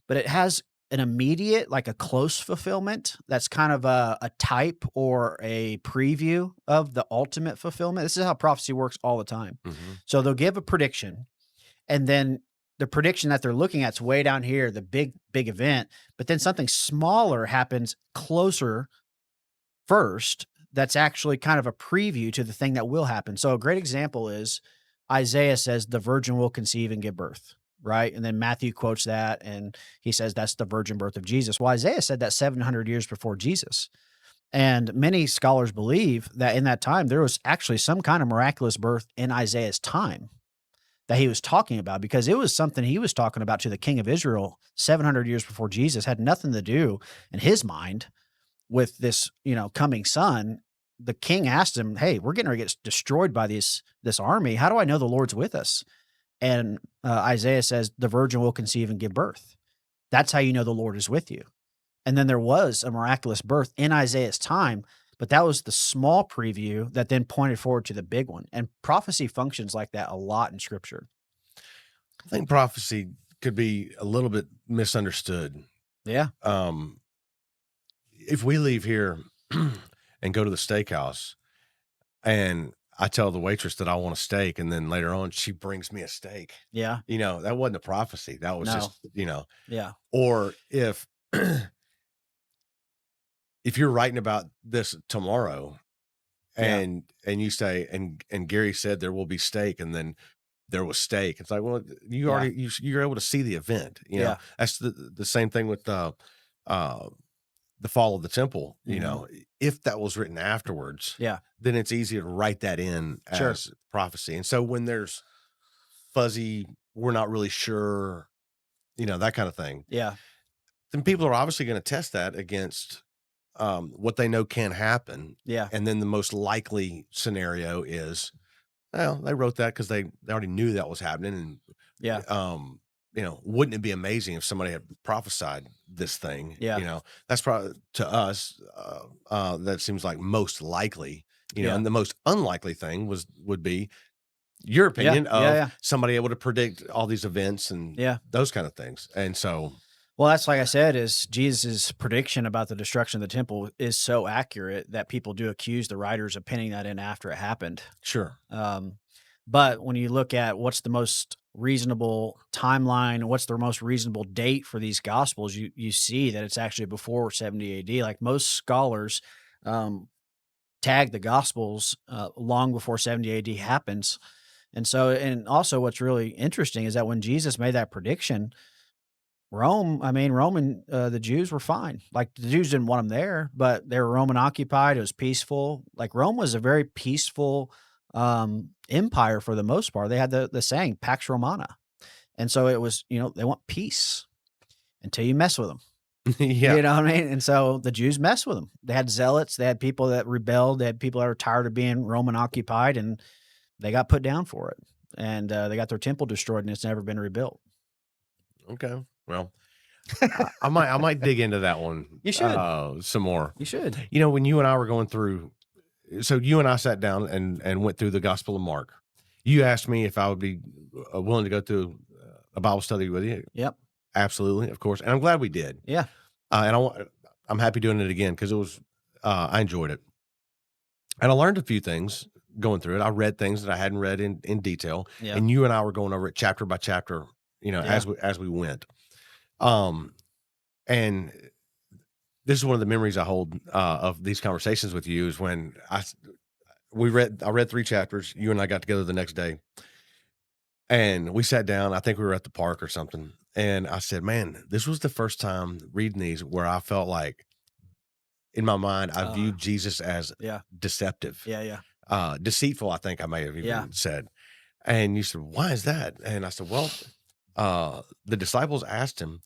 but it has an immediate, like a close fulfillment. That's kind of a type or a preview of the ultimate fulfillment. This is how prophecy works all the time. Hmm. So they'll give a prediction, and then the prediction that they're looking at is way down here, the big event. But then something smaller happens closer first, that's actually kind of a preview to the thing that will happen. So a great example is Isaiah says the virgin will conceive and give birth, right? And then Matthew quotes that and he says that's the virgin birth of Jesus. Well, Isaiah said that 700 years before Jesus. And many scholars believe that in that time there was actually some kind of miraculous birth in Isaiah's time that he was talking about, because it was something he was talking about to the king of Israel 700 years before Jesus, had nothing to do in his mind with this, coming son. The king asked him, "Hey, we're getting ready to get destroyed by this army. How do I know the Lord's with us?" And Isaiah says, "The virgin will conceive and give birth. That's how you know the Lord is with you." And then there was a miraculous birth in Isaiah's time, but that was the small preview that then pointed forward to the big one. And prophecy functions like that a lot in Scripture. I think prophecy could be a little bit misunderstood. Yeah, Um, if we leave here and go to the steakhouse, and I tell the waitress that I want a steak, and then later on she brings me a steak, yeah, that wasn't a prophecy. That was no, just, yeah, or if you're writing about this tomorrow, yeah, and you say, and Gary said there will be steak, and then there was steak. It's like, well, yeah, you're able to see the event. yeah, That's the same thing with uh, the fall of the temple. hmm, If that was written afterwards, yeah, then it's easier to write that in sure, as prophecy. And so when there's fuzzy, we're not really sure, that kind of thing, yeah, then people are obviously going to test that against what they know can happen. yeah, And then the most likely scenario is, well, they wrote that because they already knew that was happening. yeah, And, wouldn't it be amazing if somebody had prophesied this thing? yeah, That's probably to us, that seems like most likely, yeah. and the most unlikely thing would be your Yeah, opinion yeah, of yeah, somebody able to predict all these events and yeah. those kind of things. And so, Well, that's like I said, is Jesus' prediction about the destruction of the temple is so accurate that people do accuse the writers of pinning that in after it happened. sure. Um, but when you look at what's the most reasonable timeline, what's the most reasonable date for these gospels, you see that it's actually before 70 AD. Like most scholars um, tag the gospels long before 70 AD happens. And so, and also what's really interesting is that when Jesus made that prediction, Rome, I mean, Roman, the Jews were fine. Like, the Jews didn't want them there, but they were Roman occupied. It was peaceful. Like, Rome was a very peaceful empire for the most part. They had the saying Pax Romana. And so it was, they want peace until you mess with them. Yeah. You know what I mean? And so the Jews messed with them. They had zealots. They had people that rebelled. They had people that were tired of being Roman occupied, and they got put down for it. And they got their temple destroyed, and it's never been rebuilt. Okay. Well, I might dig into that one, You should. some more. You should. When you and I were going through, so you and I sat down and went through the Gospel of Mark. You asked me if I would be willing to go through a Bible study with you. Yep. Absolutely, of course, and I'm glad we did. Yeah. I'm happy doing it again because it was I enjoyed it, and I learned a few things going through it. I read things that I hadn't read in detail, Yeah. and you and I were going over it chapter by chapter, Yeah. as we went. And this is one of the memories I hold of these conversations with you is when I read 3 chapters. You and I got together the next day, and we sat down. I think we were at the park or something, and I said, "Man, this was the first time reading these where I felt like in my mind I viewed Jesus as Yeah. deceptive, Yeah. deceitful. I think I may have Yeah. even said." And you said, "Why is that?" And I said, "Well, the disciples asked him."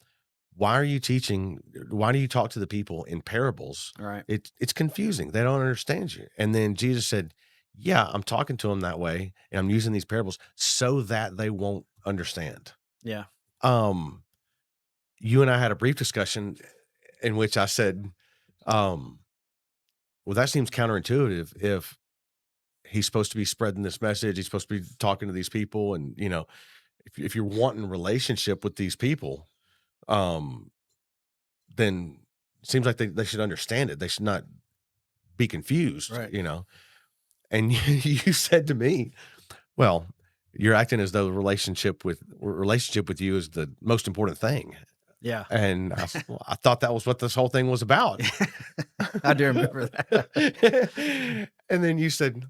Why are you teaching? Why do you talk to the people in parables? All right. It's confusing. They don't understand you. And then Jesus said, "Yeah, I'm talking to them that way, and I'm using these parables so that they won't understand." Yeah. Um, you and I had a brief discussion in which I said, "Well, that seems counterintuitive. If he's supposed to be spreading this message, he's supposed to be talking to these people, and if you're wanting a relationship with these people, um." then it seems like they should understand it. They should not be confused, Right. And you said to me, "Well, you're acting as though the relationship with you is the most important thing." Yeah. And I said, "Well, I thought that was what this whole thing was about." I do remember that. And then you said,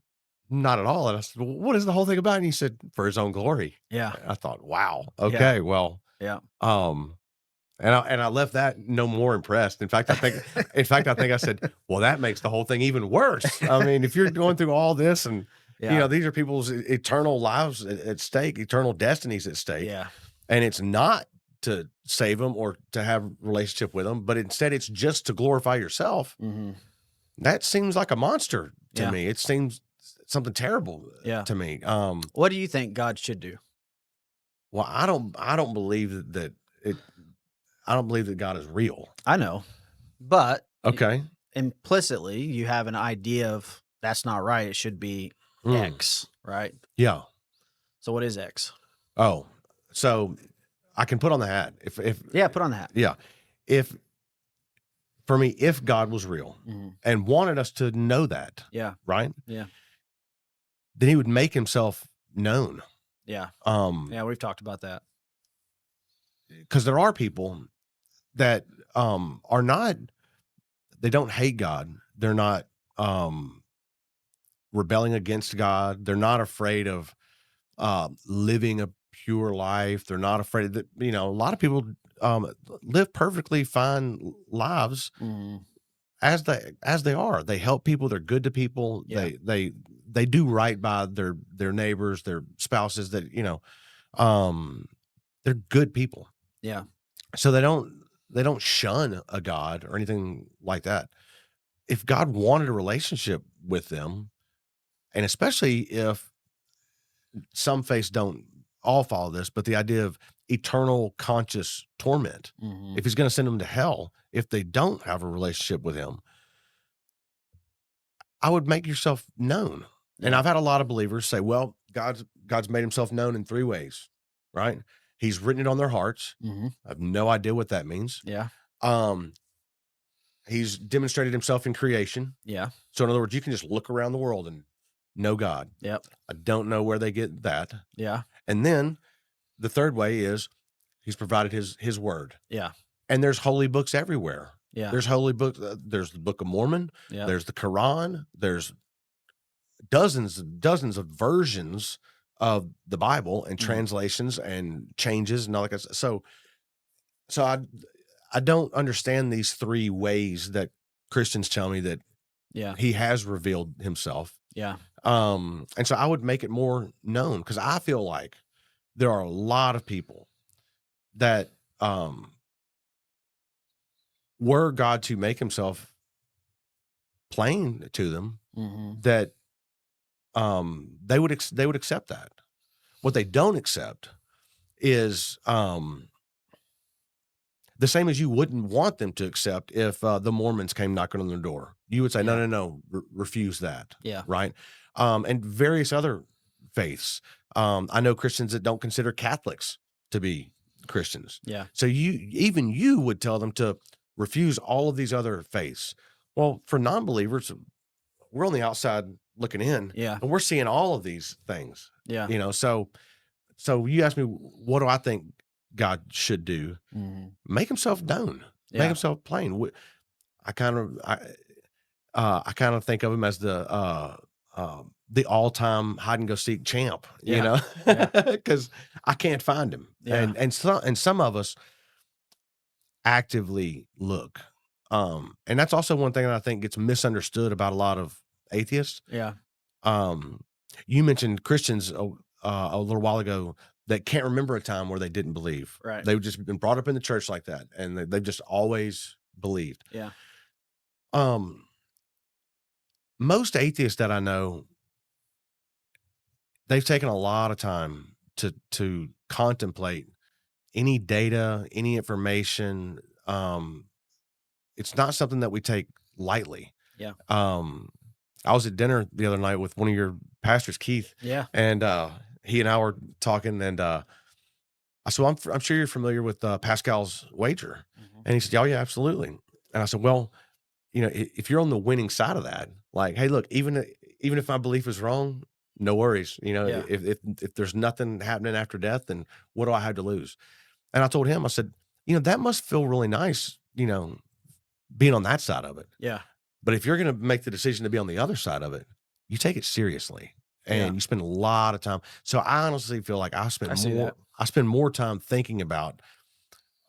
"Not at all." And I said, "Well, what is the whole thing about?" And you said, "For his own glory." Yeah. I thought, wow, Yeah. okay, well, Yeah. um, and I left that no more impressed. In fact, I think I said, "Well, that makes the whole thing even worse." I mean, if you're going through all this and, Yeah. these are people's eternal lives at stake, eternal destinies at stake, Yeah. and it's not to save them or to have a relationship with them, but instead it's just to glorify yourself. Mhm. That seems like a monster to Yeah. me. It seems something terrible Yeah. to me. What do you think God should do? Well, I don't believe that it I don't believe that God is real. I know, but Okay. implicitly, you have an idea of that's not right. It should be Mm, X, right? yeah. So what is X? Oh, so I can put on the hat if Yeah, put on the hat. yeah, if for me, if God was real Mhm. and wanted us to know that, Yeah. right? Yeah. Then he would make himself known. Yeah. Um, Yeah, we've talked about that. because there are people that are not they don't hate God. They're not rebelling against God. They're not afraid of living a pure life. They're not afraid that, a lot of people live perfectly fine lives Mhm. as they are. They help people. They're good to people. Yeah. They do right by their neighbors, their spouses. Um, they're good people. Yeah. So they don't shun a God or anything like that. If God wanted a relationship with them, and especially if some faiths don't all follow this, but the idea of eternal conscious torment, Mhm. if he's going to send them to hell, if they don't have a relationship with him, I would make yourself known. And Yeah. I've had a lot of believers say, well, God's made himself known in 3 ways, right? He's written it on their hearts. Mhm. I have no idea what that means. Yeah. Um, he's demonstrated himself in creation. Yeah. So in other words, you can just look around the world and know God. Yep. I don't know where they get that. Yeah. And then the third way is he's provided his word. Yeah. And there's holy books everywhere. Yeah. There's holy books. There's the Book of Mormon. Yeah. There's the Quran. There's dozens and dozens of versions of the Bible and Mhm. translations and changes and all that kind of stuff. So so I don't understand these 3 ways that Christians tell me that Yeah. he has revealed himself. Yeah. And so I would make it more known because I feel like there are a lot of people that, were God to make himself plain to them, Mhm. that, they would accept that. What they don't accept is, the same as you wouldn't want them to accept if, the Mormons came knocking on their door. You would say, "No, Yeah. no, no, refuse that," Yeah. right? And various other faiths. I know Christians that don't consider Catholics to be Christians. Yeah. So even you would tell them to refuse all of these other faiths. Well, for non-believers, we're on the outside looking in, Yeah. and we're seeing all of these things, Yeah. so you ask me, what do I think God should do? Mhm. Make himself known, make Yeah. himself plain. I kind of I kind of think of him as the all-time hide and go seek champ, Yeah. Yeah. because I can't find him, Yeah. and some of us actively look, and that's also one thing that I think gets misunderstood about a lot of atheists. Yeah. Um, you mentioned Christians a little while ago that can't remember a time where they didn't believe. Right. They've just been brought up in the church like that, and they've just always believed. Yeah. Um, most atheists that I know, they've taken a lot of time to contemplate any data, any information. It's not something that we take lightly. Yeah. I was at dinner the other night with one of your pastors, Keith, Yeah. and he and I were talking, and I said, well, I'm sure you're familiar with Pascal's wager. Mhm. And he said, oh, yeah, absolutely. And I said, well, if you're on the winning side of that, like, hey, look, even if my belief is wrong, no worries. Yeah. If there's nothing happening after death, then what do I have to lose? And I told him, I said, that must feel really nice, being on that side of it. Yeah. But if you're going to make the decision to be on the other side of it, you take it seriously Yeah. and you spend a lot of time. So I honestly feel like I see that. I spend more time thinking about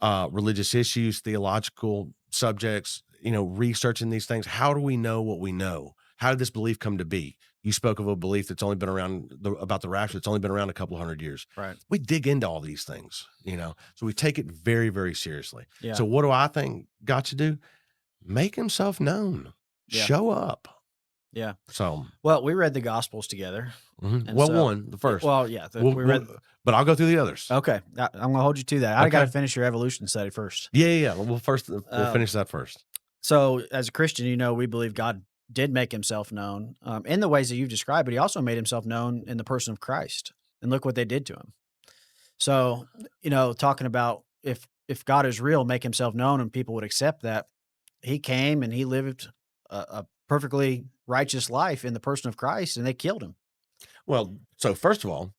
religious issues, theological subjects, researching these things. How do we know what we know? How did this belief come to be? You spoke of a belief that's only been around about the rapture. It's only been around a couple of hundred years. Right. We dig into all these things, so we take it very, very seriously. Yeah. So what do I think God should do? Make himself known. Yeah. Show up. Yeah. So, Well, we read the Gospels together. And well, so the first. well, yeah, We'll we read but I'll go through the others. okay. I'm gonna hold you to that. I gotta Okay. finish your evolution study first. Yeah, yeah, yeah. Well, first, we'll Um, finish that first. so as a Christian, we believe God did make himself known in the ways that you've described, but he also made himself known in the person of Christ. And look what they did to him. So, talking about if God is real, make himself known and people would accept that, he came and he lived a perfectly righteous life in the person of Christ and they killed him. Well, so first of all,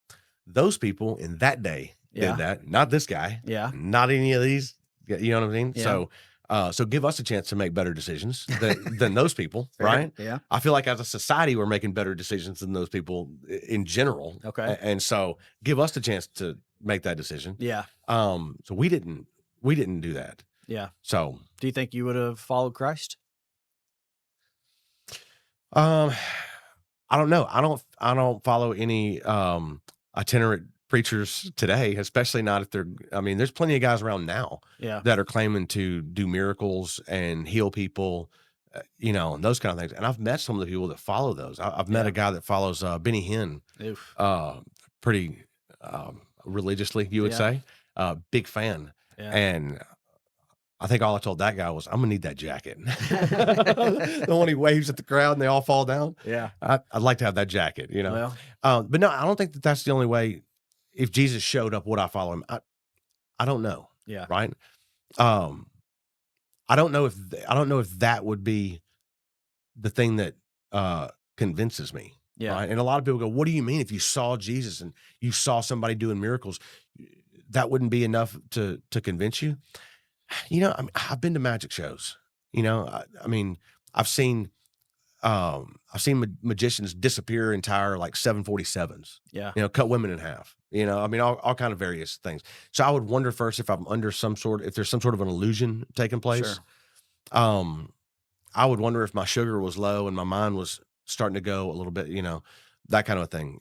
those people in that day Yeah. did that, not this guy, Yeah. not any of these. You know what I mean? Yeah. So give us a chance to make better decisions than those people, Fair. right? Yeah. I feel like as a society, we're making better decisions than those people in general. Okay. And so give us the chance to make that decision. Yeah. So we didn't do that. Yeah. So, Do you think you would have followed Christ? I don't know. I don't follow any itinerant preachers today, especially not if they're there's plenty of guys around now Yeah. that are claiming to do miracles and heal people, and those kind of things. And I've met some of the people that follow those. I've met Yeah. a guy that follows Benny Hinn Oof. pretty religiously, you would Yeah. say. Big fan. Yeah. And I think all I told that guy was, I'm gonna need that jacket. The one he waves at the crowd and they all fall down. Yeah. I'd like to have that jacket, Well, But no, I don't think that that's the only way. If Jesus showed up, would I follow him? I don't know. yeah. Right. Um, I don't know if that would be the thing that convinces me. Yeah. Right. And a lot of people go, what do you mean if you saw Jesus and you saw somebody doing miracles, that wouldn't be enough to convince you? I've been to magic shows. I've seen I've seen magicians disappear entire like 747s, Yeah. cut women in half. I mean, all kind of various things. So I would wonder first if I'm under if there's some sort of an illusion taking place. Sure. Um, I would wonder if my sugar was low and my mind was starting to go a little bit, that kind of a thing.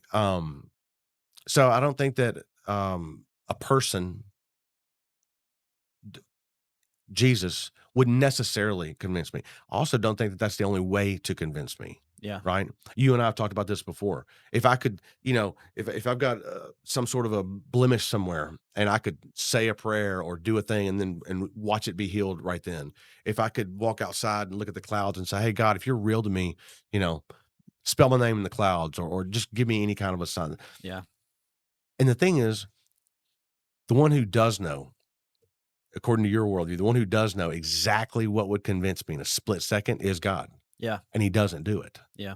So I don't think that a person, Jesus, would necessarily convince me. I also don't think that that's the only way to convince me. Yeah. Right? You and I have talked about this before. If I could, if I've got some sort of a blemish somewhere and I could say a prayer or do a thing and watch it be healed right then. If I could walk outside and look at the clouds and say, "Hey God, if you're real to me, you know, spell my name in the clouds or just give me any kind of a sign." Yeah. And the thing is, the one who does know, according to your worldview, the one who does know exactly what would convince me in a split second is God, Yeah. and He doesn't do it. Yeah.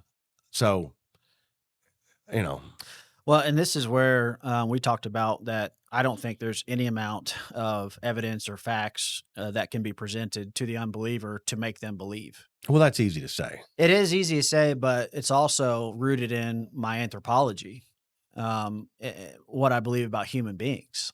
So, you know, Well, and this is where we talked about that. I don't think there's any amount of evidence or facts that can be presented to the unbeliever to make them believe. well, that's easy to say. It is easy to say, but it's also rooted in my anthropology, what I believe about human beings.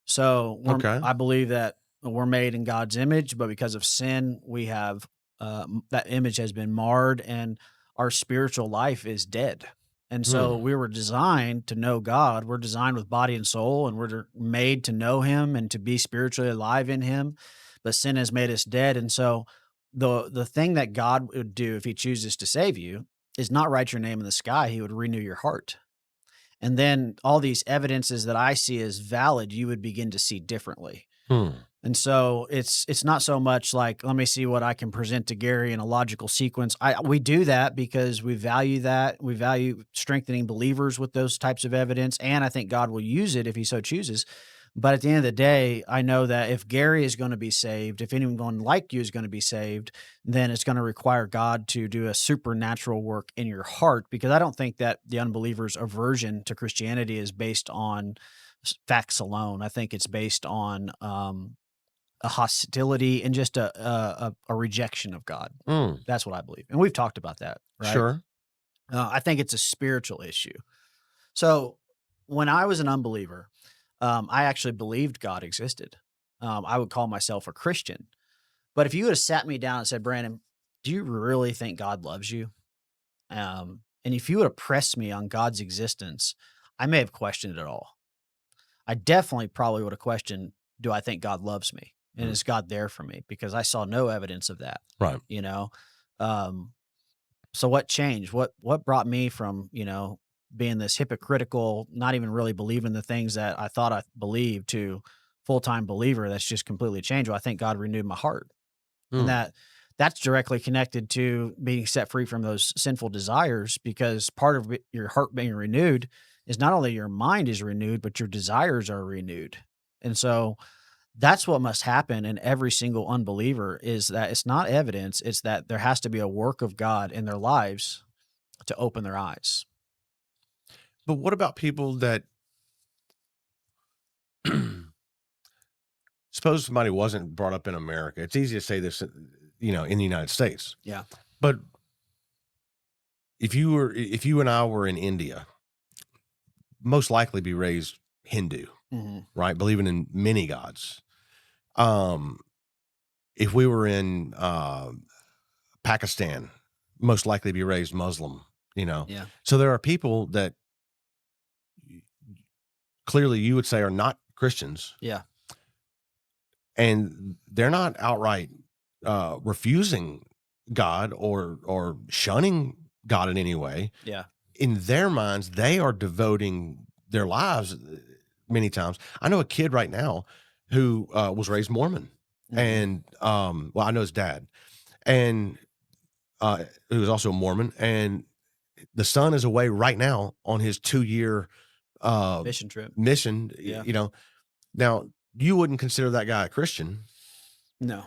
So Okay. I believe that we're made in God's image, but because of sin, we have that image has been marred, and our spiritual life is dead. And so Hmm. we were designed to know God. We're designed with body and soul, and we're made to know Him and to be spiritually alive in Him. But sin has made us dead, and so the thing that God would do if He chooses to save you is not write your name in the sky. He would renew your heart. And then all these evidences that I see as valid, you would begin to see differently. Hmm. And so it's not so much like, let me see what I can present to Gary in a logical sequence. We do that because we value that. We value strengthening believers with those types of evidence. And I think God will use it if He so chooses. But at the end of the day, I know that if Gary is going to be saved, if anyone like you is going to be saved, then it's going to require God to do a supernatural work in your heart. Because I don't think that the unbeliever's aversion to Christianity is based on facts alone. I think it's based on a hostility and just a rejection of God. Hmm. That's what I believe, and we've talked about that, right? Sure. I think it's a spiritual issue. So when I was an unbeliever, I actually believed God existed. I would call myself a Christian, but if you would have sat me down and said, "Brandon, do you really think God loves you?" And if you would have pressed me on God's existence, I may have questioned it all. I definitely probably would have questioned, do I think God loves me? And Hmm. is God there for me? Because I saw no evidence of that, Right. you know? Um, so what changed? What brought me from, being this hypocritical, not even really believing the things that I thought I believed to full-time believer that's just completely changed? Well, I think God renewed my heart. And Hmm. that's directly connected to being set free from those sinful desires, because part of your heart being renewed is not only your mind is renewed, but your desires are renewed. And so that's what must happen in every single unbeliever, is that it's not evidence, it's that there has to be a work of God in their lives to open their eyes. But what about people that suppose somebody wasn't brought up in America? It's easy to say this, in the United States. Yeah. But if you and I were in India, most likely be raised Hindu, Mhm. right? Believing in many gods. Um, if we were in Pakistan, most likely be raised Muslim. Yeah. So there are people that clearly you would say are not Christians, Yeah. and they're not outright refusing God or shunning God in any way. Yeah. In their minds, they are devoting their lives many times. I know a kid right now who was raised Mormon, Mhm. and well, I know his dad, and who is also a Mormon, and the son is away right now on his 2-year uh, Mission trip. mission. Yeah. Now you wouldn't consider that guy a Christian, No.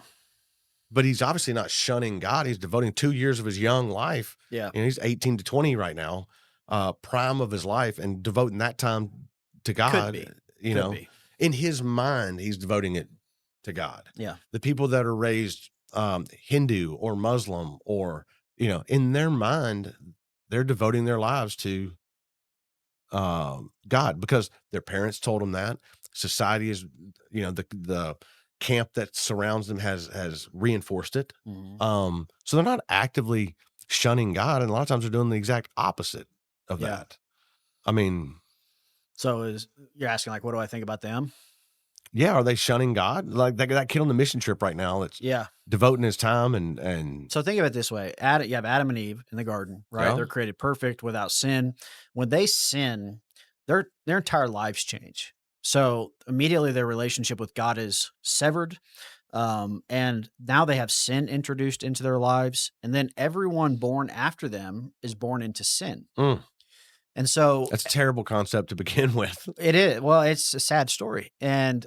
but he's obviously not shunning God. He's devoting 2 years of his young life. Yeah. He's 18 to 20 right now, prime of his life, and devoting that time to Could God. be. You Could know, be. in his mind, he's devoting it to God. Yeah. The people that are raised Hindu or Muslim or in their mind, they're devoting their lives to God because their parents told them that. Society is, the camp that surrounds them has reinforced it. Mhm. So they're not actively shunning God, and a lot of times they're doing the exact opposite of Yeah. that. I mean, So you're asking like, what do I think about them? yeah, are they shunning God? Like that kid on the mission trip right now that's Yeah. devoting his time and So think of it this way: Adam, you have Adam and Eve in the garden, right? yeah. They're created perfect without sin. When they sin, their entire lives change. So immediately their relationship with God is severed. And now they have sin introduced into their lives, and then everyone born after them is born into sin. Mm, And so that's a terrible concept to begin with. it is, well, it's a sad story. And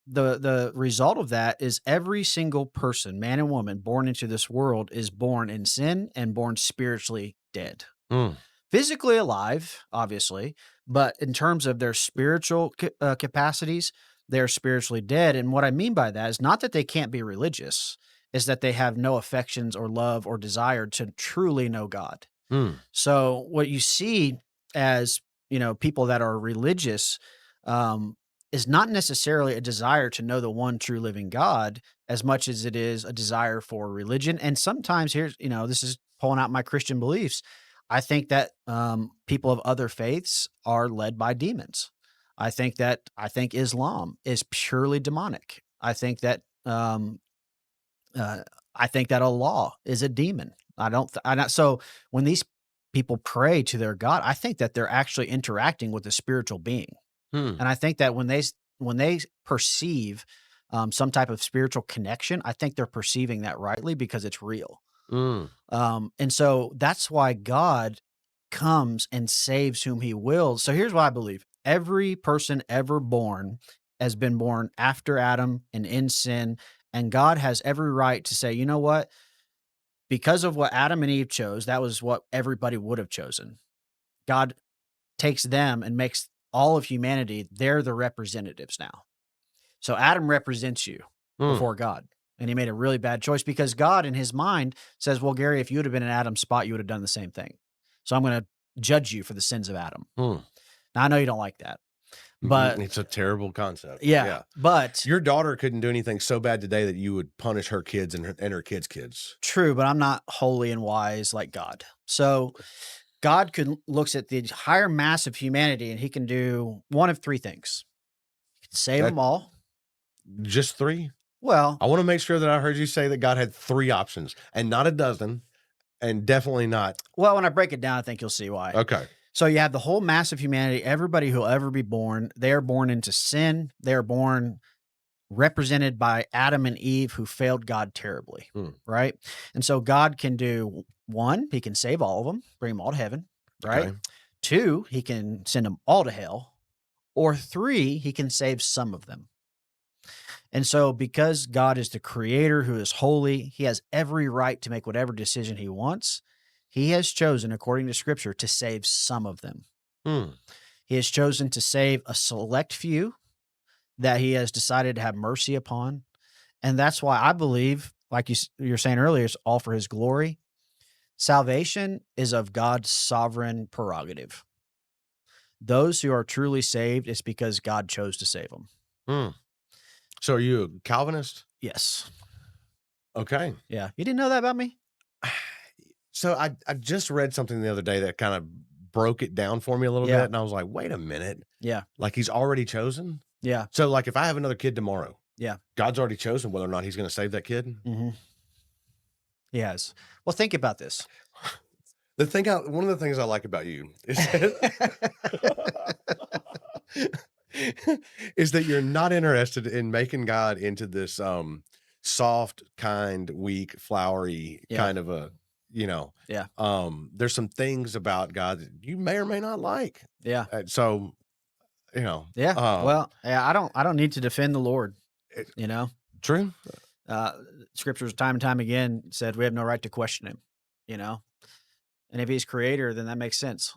the result of that is every single person, man and woman, born into this world is born in sin and born spiritually dead. Mm, Physically alive, obviously, but in terms of their spiritual capacities, they're spiritually dead. And what I mean by that is not that they can't be religious, is that they have no affections or love or desire to truly know God. mm, So what you see as, people that are religious, um, is not necessarily a desire to know the one true living God as much as it is a desire for religion. And sometimes here's, this is pulling out my Christian beliefs. I think that people of other faiths are led by demons. I think Islam is purely demonic. Uh, I think that Allah is a demon. I don't. I not so when these people pray to their God, I think that they're actually interacting with a spiritual being, hmm, and I think that when they perceive some type of spiritual connection, I think they're perceiving that rightly because it's real. mm, And so that's why God comes and saves whom He wills. So here's what I believe: every person ever born has been born after Adam and in sin, and God has every right to say, you know what? Because of what Adam and Eve chose, that was what everybody would have chosen. God takes them and makes all of humanity, they're the representatives now. So Adam represents you mm, before God. And he made a really bad choice because God, in his mind, says, well, Gary, if you would have been in Adam's spot, you would have done the same thing. So I'm going to judge you for the sins of Adam. mm. Now, I know you don't like that, Mhm, but it's a terrible concept, yeah, yeah. but Your daughter couldn't do anything so bad today that you would punish her kids and her kids' kids. true, but I'm not holy and wise like God. So God looks at the entire mass of humanity and he can do one of three things. He can save That them all. just 3? Well, I wanna make sure that I heard you say that God had 3 options and not a dozen, and definitely not when I break it down, I think you'll see why. okay. So you have the whole mass of humanity, everybody who'll ever be born, they are born into sin. They are born represented by Adam and Eve who failed God terribly, Hmm, right? And so God can do one, he can save all of them, bring them all to heaven, right? okay. Two, he can send them all to hell. Or three, he can save some of them. And so because God is the creator who is holy, he has every right to make whatever decision he wants. He has chosen, according to scripture, to save some of them. Hmm, He has chosen to save a select few that he has decided to have mercy upon. And that's why I believe, like you're saying earlier, it's all for his glory. Salvation is of God's sovereign prerogative. Those who are truly saved, it's because God chose to save them. hmm. So are you a Calvinist? Yes. Okay. Yeah. You didn't know that about me? So I just read something the other day that kinda broke it down for me a little bit, Yeah. and I was like, "Wait a minute, Yeah. like, he's already chosen?" Yeah. So, like, if I have another kid tomorrow, Yeah. God's already chosen whether or not he's gonna save that kid? Hmm. He has. Well, think about this. One of the things I like about you is that is that you're not interested in making God into this, soft, kind, weak, flowery Yeah. kind of a you know, Yeah. there's some things about God that you may or may not like. Yeah. So, Yeah. Well, yeah, I don't need to defend the Lord, it you know. true. Uh Scriptures time and time again said we have no right to question him, you know. And if he's creator, then that makes sense.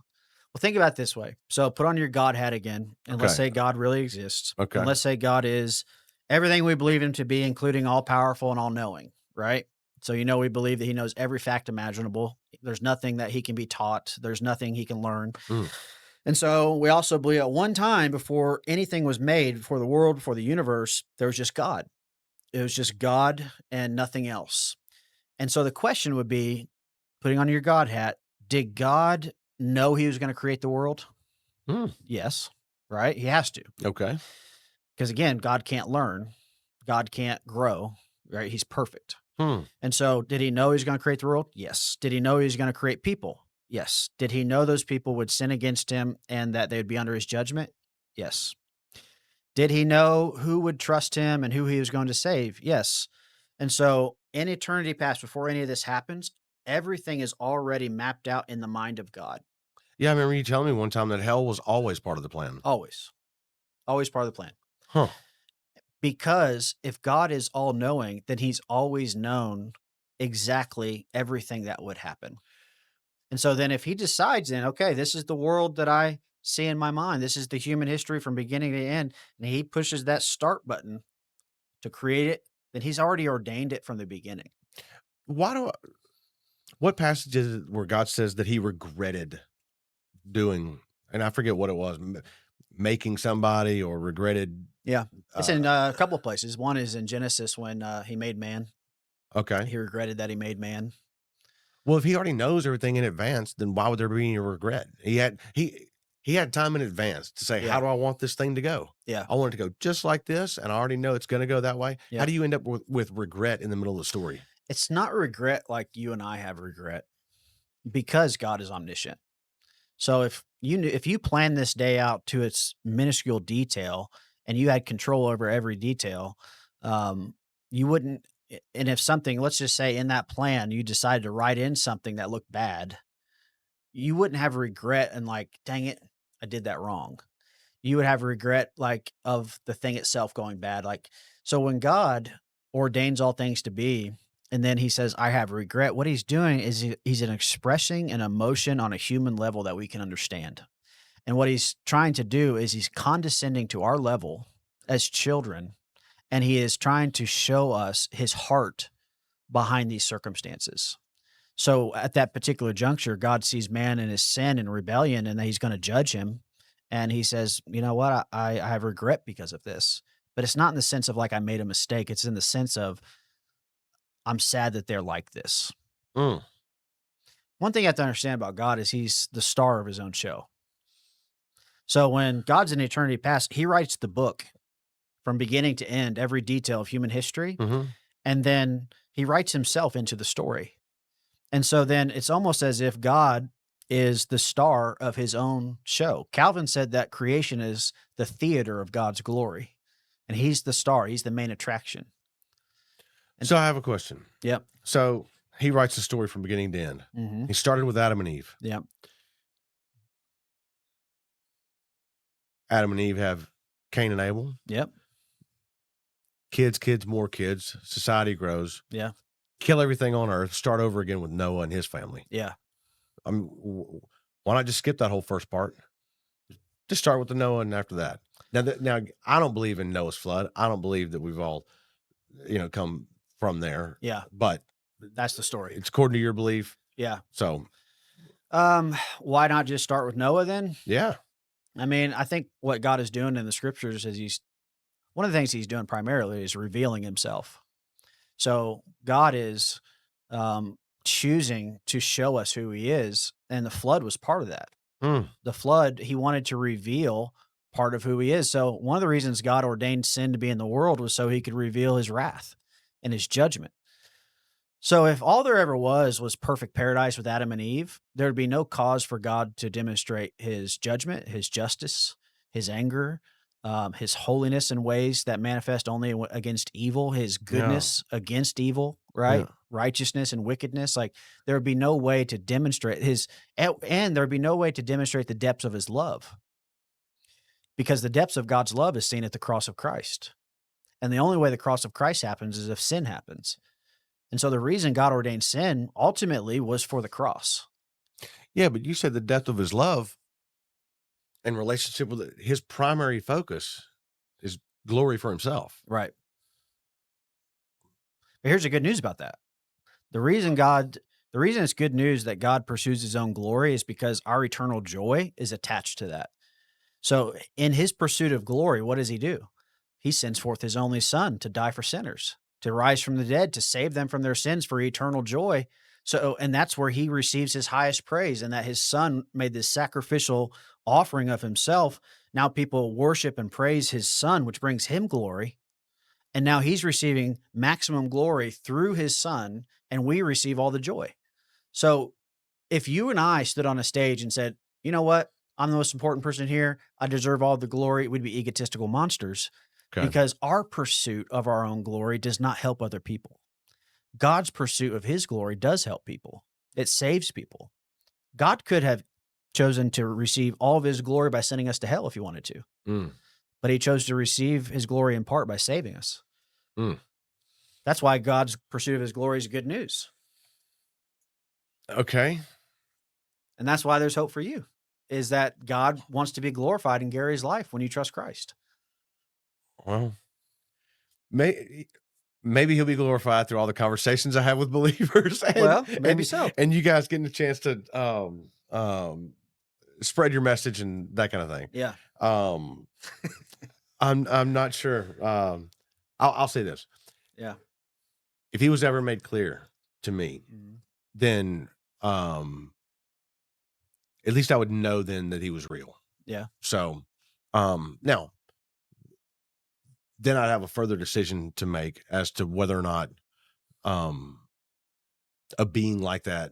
Well, think about it this way. So put on your God hat again, and let's Okay, say God really exists. And okay, let's say God is everything we believe him to be, including all powerful and all knowing, right? So, we believe that he knows every fact imaginable. There's nothing that he can be taught. There's nothing he can learn. Mm. And so we also believe at one time before anything was made, before the world, before the universe, there was just God. It was just God and nothing else. And so the question would be, putting on your God hat, did God know he was going to create the world? Mm. Yes, right? He has to. Okay. Because again, God can't learn, God can't grow, right? He's perfect. Hmm. And so, did he know he was going to create the world? Yes. Did he know he was going to create people? Yes. Did he know those people would sin against him and that they would be under his judgment? Yes. Did he know who would trust him and who he was going to save? Yes. And so, in eternity past, before any of this happens, everything is already mapped out in the mind of God. Yeah, I remember you telling me one time that hell was always part of the plan. Always, always part of the plan. Huh. Because if God is all knowing, then he's always known exactly everything that would happen. And so then if he decides then, okay, this is the world that I see in my mind, this is the human history from beginning to end, and he pushes that start button to create it, then he's already ordained it from the beginning. Why do I, what passage is it where God says that he regretted doing, and I forget what it was, making somebody or regretted? Yeah. It's Uh, in a couple of places. One is in Genesis when he made man. okay. He regretted that he made man. Well, if he already knows everything in advance, then why would there be any regret? He had time in advance to say, Yeah. "How do I want this thing to go? Yeah. I want it to go just like this, and I already know it's going to go that way." How Yeah. do you end up with regret in the middle of the story? It's not regret like you and I have regret because God is omniscient. So if you plan this day out to its minuscule detail and you had control over every detail, you wouldn't. And if something, let's just say in that plan, you decided to write in something that looked bad, you wouldn't have regret and like, dang it, I did that wrong. You would have regret like of the thing itself going bad. Like, so when God ordains all things to be, and then he says, I have regret, what he's doing is he's expressing an emotion on a human level that we can understand. And what he's trying to do is he's condescending to our level as children, and he is trying to show us his heart behind these circumstances. So at that particular juncture, God sees man in his sin and rebellion, and that he's going to judge him. And he says, you know what? I have regret because of this. But it's not in the sense of like I made a mistake. It's in the sense of I'm sad that they're like this. Mm. One thing you have to understand about God is he's the star of his own show. So when God's in eternity past, he writes the book from beginning to end, every detail of human history. Hmm. And then he writes himself into the story. And so then it's almost as if God is the star of his own show. Calvin said that creation is the theater of God's glory, and he's the star, he's the main attraction. And So I have a question. yep. So he writes the story from beginning to end. Mhm. He started with Adam and Eve. Yep. Adam and Eve have Cain and Abel. Yep. Kids, more kids. Society grows. Yeah. Kill everything on earth. Start over again with Noah and his family. Yeah. Why not just skip that whole first part? Just start with the Noah and after that. Now, I don't believe in Noah's flood. I don't believe that we've all, come from there. Yeah. But That's the story. it's according to your belief. Yeah. So, Why not just start with Noah then? yeah. I mean, I think what God is doing in the scriptures is one of the things he's doing primarily is revealing himself. So God is choosing to show us who he is, and the flood was part of that. Mm. The flood, he wanted to reveal part of who he is. So one of the reasons God ordained sin to be in the world was so he could reveal his wrath and his judgment. So if all there ever was perfect paradise with Adam and Eve, there'd be no cause for God to demonstrate his judgment, his justice, his anger, his holiness in ways that manifest only against evil, his goodness against evil, right? Yeah. Righteousness and wickedness. Like there would be no way to demonstrate and there would be no way to demonstrate the depths of his love, because the depths of God's love is seen at the cross of Christ. And the only way the cross of Christ happens is if sin happens. And so the reason God ordained sin ultimately was for the cross. Yeah, but you said the depth of his love in relationship with his primary focus is glory for himself. Right. But here's the good news about that. The reason God the reason it's good news that God pursues his own glory is because our eternal joy is attached to that. So in his pursuit of glory, what does he do? He sends forth his only son to die for sinners, to rise from the dead, to save them from their sins for eternal joy. So, and that's where he receives his highest praise, and that his son made this sacrificial offering of himself. Now people worship and praise his son, which brings him glory. And now he's receiving maximum glory through his son, and we receive all the joy. So if you and I stood on a stage and said, you know what? I'm the most important person here. I deserve all the glory. We'd be egotistical monsters Okay. because our pursuit of our own glory does not help other people. God's pursuit of his glory does help people. It saves people. God could have chosen to receive all of his glory by sending us to hell if he wanted to, Mm, but he chose to receive his glory in part by saving us. mm. That's why God's pursuit of his glory is good news. Okay. And that's why there's hope for you, is that God wants to be glorified in Gary's life when you trust Christ. Well, may, maybe he'll be glorified through all the conversations I have with believers, Well, maybe so. and you guys getting a chance to spread your message and that kind of thing. Yeah. Um, I'm not sure. I'll say this: Yeah. if he was ever made clear to me, Mhm. then at least I would know then that he was real. Yeah. So now then I'd have a further decision to make as to whether or not um a being like that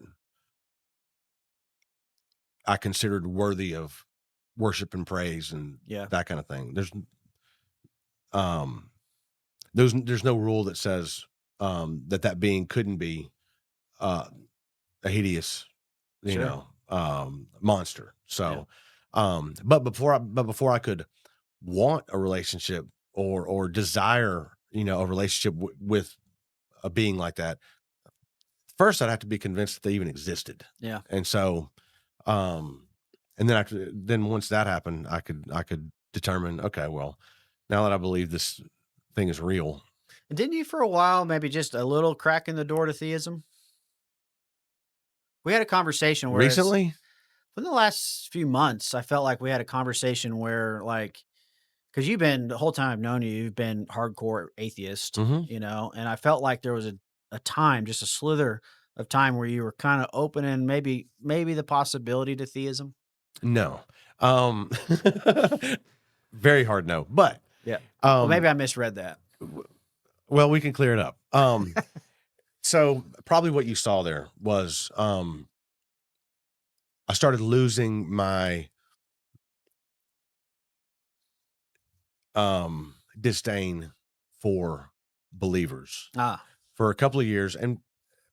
I considered worthy of worship and praise and Yeah. that kind of thing. Um there's no rule that says that being couldn't be uh a hideous, Sure. monster. Yeah. So but before I could want a relationship or desire, a relationship with a being like that, first I'd have to be convinced that they even existed. Yeah. And so um and then once that happened, I could determine, okay, well, now that I believe this thing is real. And didn't you for a while maybe just a little crack in the door to theism? We had a conversation where it's Recently? for the last few months, I felt like we had a conversation where like because you've been the whole time I've known you, you've been hardcore atheist, Mhm. and I felt like there was a time, just a slither of time where you were kind of open and maybe the possibility to theism. No. Um very hard no. But Yeah. Well, maybe um I misread that. well, we can clear it up. So probably what you saw there was I started losing my disdain for believers Ah, for a couple of years, and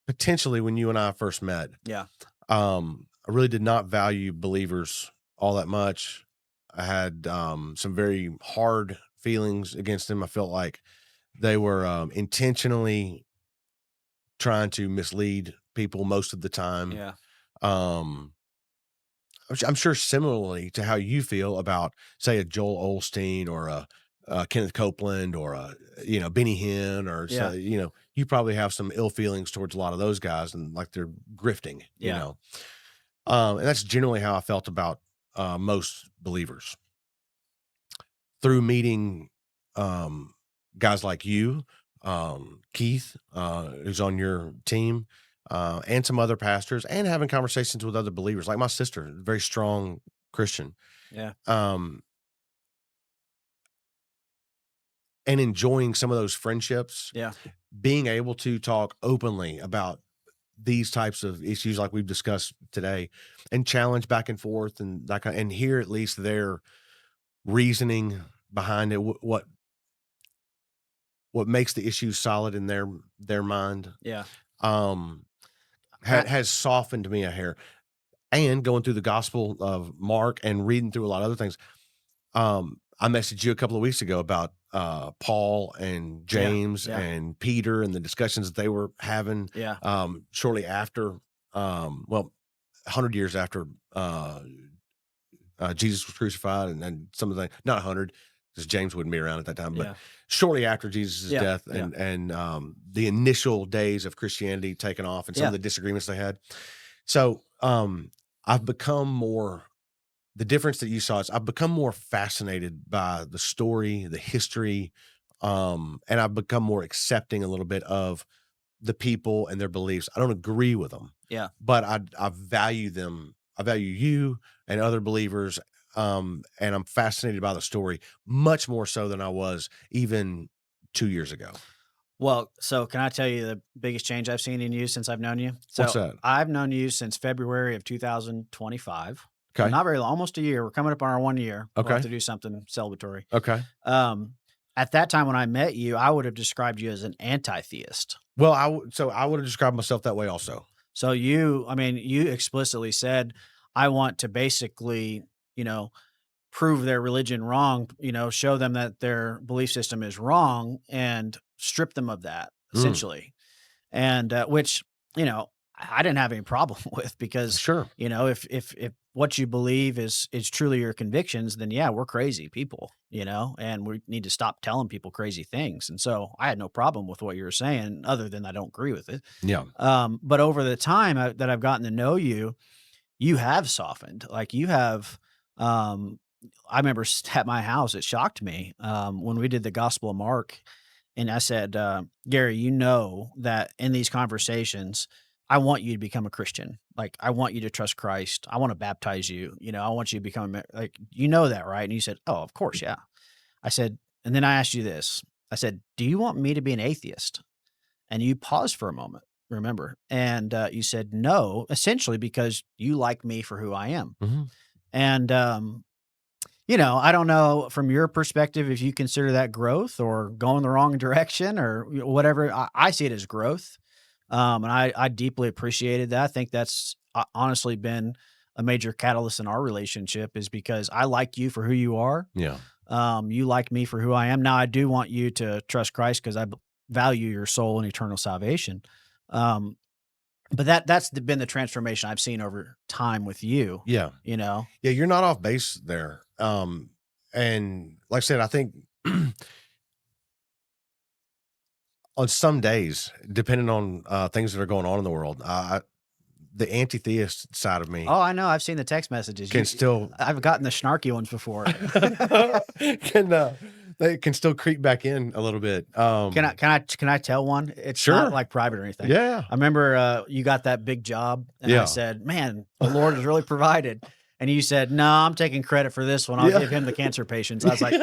potentially when you and I first met. yeah. I really did not value believers all that much. I had some very hard feelings against them. I felt like they were intentionally trying to mislead people most of the time. Yeah. Um, I'm sure similarly to how you feel about, say, a Joel Osteen or a Kenneth Copeland or a Benny Hinn or so, Yeah. you probably have some ill feelings towards a lot of those guys and like they're grifting, Yeah. and that's generally how I felt about most believers through meeting guys like you, Keith, who's on your team, and some other pastors, and having conversations with other believers, like my sister, very strong Christian, Yeah. um, and enjoying some of those friendships, Yeah. being able to talk openly about these types of issues like we've discussed today and challenge back and forth and that kind and hear at least their reasoning behind it, what makes the issues solid in their mind, Yeah. um, I has softened me a hair. And going through the Gospel of Mark and reading through a lot of other things, I messaged you a couple of weeks ago about Paul and Yeah. James Yeah. and Peter and the discussions that they were having Yeah. shortly after, 100 years after Jesus was crucified, and some of the not 100. because James wouldn't be around at that time, but Yeah. shortly after Jesus' Yeah. death Yeah. and the initial days of Christianity taking off and some of Yeah. the disagreements they had. So, I've become more the difference that you saw is I've become more fascinated by the story, the history, and I've become more accepting a little bit of the people and their beliefs. I don't agree with them, Yeah. but I value them. I value you and other believers, and I'm fascinated by the story much more so than I was even 2 years ago. Well, so can I tell you the biggest change I've seen in you since I've known you? What's So that? I've known you since February of 2025. So Okay. not very long, almost a year. We're coming up on our 1 year. We'll have Okay. to do something celebratory. Okay. Um, at that time when I met you, I would have described you as an anti-theist. Well, so I would have described myself that way also. So you, I mean, you explicitly said, I want to basically, you know, prove their religion wrong, show them that their belief system is wrong and strip them of that Mm, essentially. And which, you know, I didn't have any problem with because, sure. if what you believe is truly your convictions, then yeah, we're crazy people, and we need to stop telling people crazy things. And so I had no problem with what you were saying, other than I don't agree with it. Yeah. But over the time that I've gotten to know you, you have softened. Like you have, um, I remember at my house, it shocked me when we did the Gospel of Mark, and I said, Gary, you know that in these conversations, I want you to become a Christian. Like I want you to trust Christ. I want to baptize you. I want you to become like that, right? And you said, oh, of course, yeah. I said, and then I asked you this. I said, do you want me to be an atheist? And you paused for a moment, remember? And you said no, essentially because you like me for who I am. Mhm. And I don't know from your perspective if you consider that growth or going the wrong direction or whatever. I see it as growth, and I deeply appreciated that. I think that's honestly been a major catalyst in our relationship, is because I like you for who you are. Yeah. You like me for who I am. Now I do want you to trust Christ because value your soul and eternal salvation. Um, but that's been the transformation I've seen over time with you. Yeah. You know, Yeah, you're not off base there. And like I said, I think on some days, depending on things that are going on in the world, the anti-theist side of me Oh, I know, I've seen the text messages. can still I've gotten the snarky ones before. can they can still creep back in a little bit. Can I tell one? It's not, Sure. like, private or anything. Yeah. I remember, you got that big job, and I Yeah. said, "Man, the Lord has really provided." And you said, "No, I'm taking credit for this one. I'll Yeah. give him the cancer patients." I was like,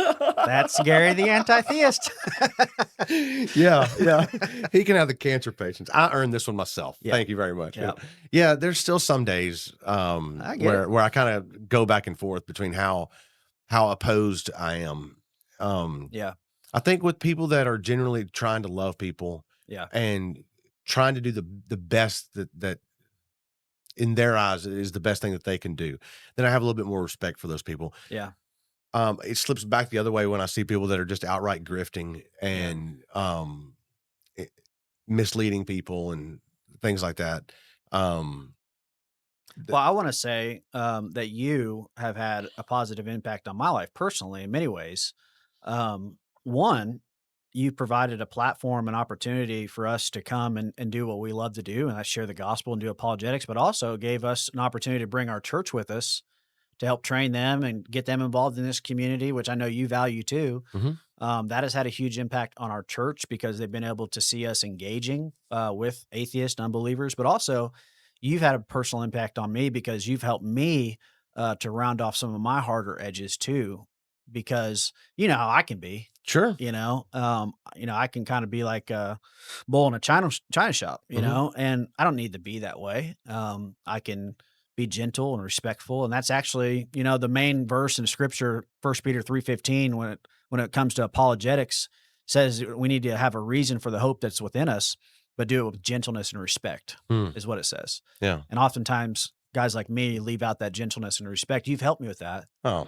"That's Gary the anti-theist." Yeah, yeah. He can have the cancer patients. I earned this one myself. Yeah, Thank you very much. yeah. Yeah, there's still some days I get it. where I kind of go back and forth between how opposed I am. Um Yeah, I think with people that are generally trying to love people yeah, and trying to do the best that in their eyes is the best thing that they can do, then I have a little bit more respect for those people. yeah, It slips back the other way when I see people that are just outright grifting yeah. and i- misleading people and things like that. Um, th- Well, I wanna say, that you have had a positive impact on my life personally in many ways. One, you provided a platform and opportunity for us to come and do what we love to do, and that's share the gospel and do apologetics, but also gave us an opportunity to bring our church with us to help train them and get them involved in this community, which I know you value too. mhm. That has had a huge impact on our church because they've been able to see us engaging with atheist unbelievers, but also you've had a personal impact on me because you've helped me to round off some of my harder edges too. Because you know how I can be, Sure. I can kind of be like a bull in a china shop, Hmm. and I don't need to be that way. I can be gentle and respectful, and that's actually, the main verse in scripture, 1 Peter 3:15, when it comes to apologetics, says we need to have a reason for the hope that's within us, but do it with gentleness and respect, Mm, is what it says. yeah. And oftentimes, guys like me leave out that gentleness and respect. You've helped me with that Oh,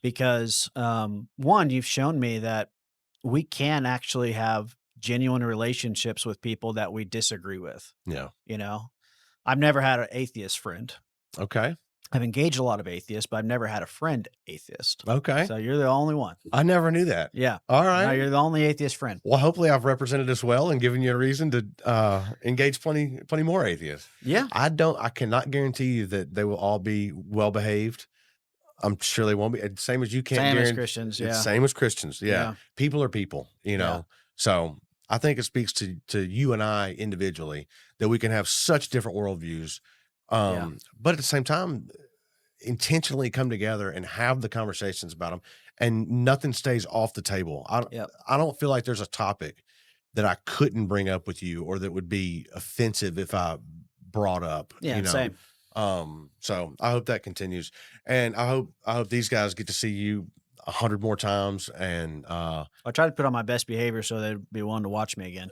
because, one, you've shown me that we can actually have genuine relationships with people that we disagree with. yeah. You know, I've never had an atheist friend. Okay. I've engaged a lot of atheists, but I've never had a friend atheist. Okay. So you're the only one. I never knew that. Yeah. All No, right. you're the only atheist friend. Well, hopefully I've represented us well and given you a reason to engage plenty more atheists. Yeah. I cannot guarantee you that they will all be well behaved. I'm sure they won't be. Same as you can't Same as guarantee. Christians. It's Yeah. same as Christians. Yeah. Yeah. People are people, Yeah. So I think it speaks to you and I individually that we can have such different worldviews. Yeah. But at the same time, intentionally come together and have the conversations about them, and nothing stays off the table. Yep. I don't feel like there's a topic that I couldn't bring up with you or that would be offensive if I brought up, Yeah. Same. So I hope that continues. And I hope these guys get to see you 100 more times. And I try to put on my best behavior so they'd be willing to watch me again.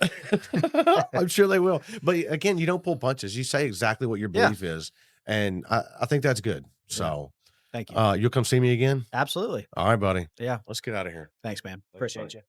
I'm sure they will. But again, you don't pull punches. You say exactly what your Yeah. belief is. And I think that's good. Yeah. So Thank you. you'll come see me again. Absolutely. All right, buddy. Yeah. Let's get out of here. Thanks, man. Thanks, Appreciate buddy. you.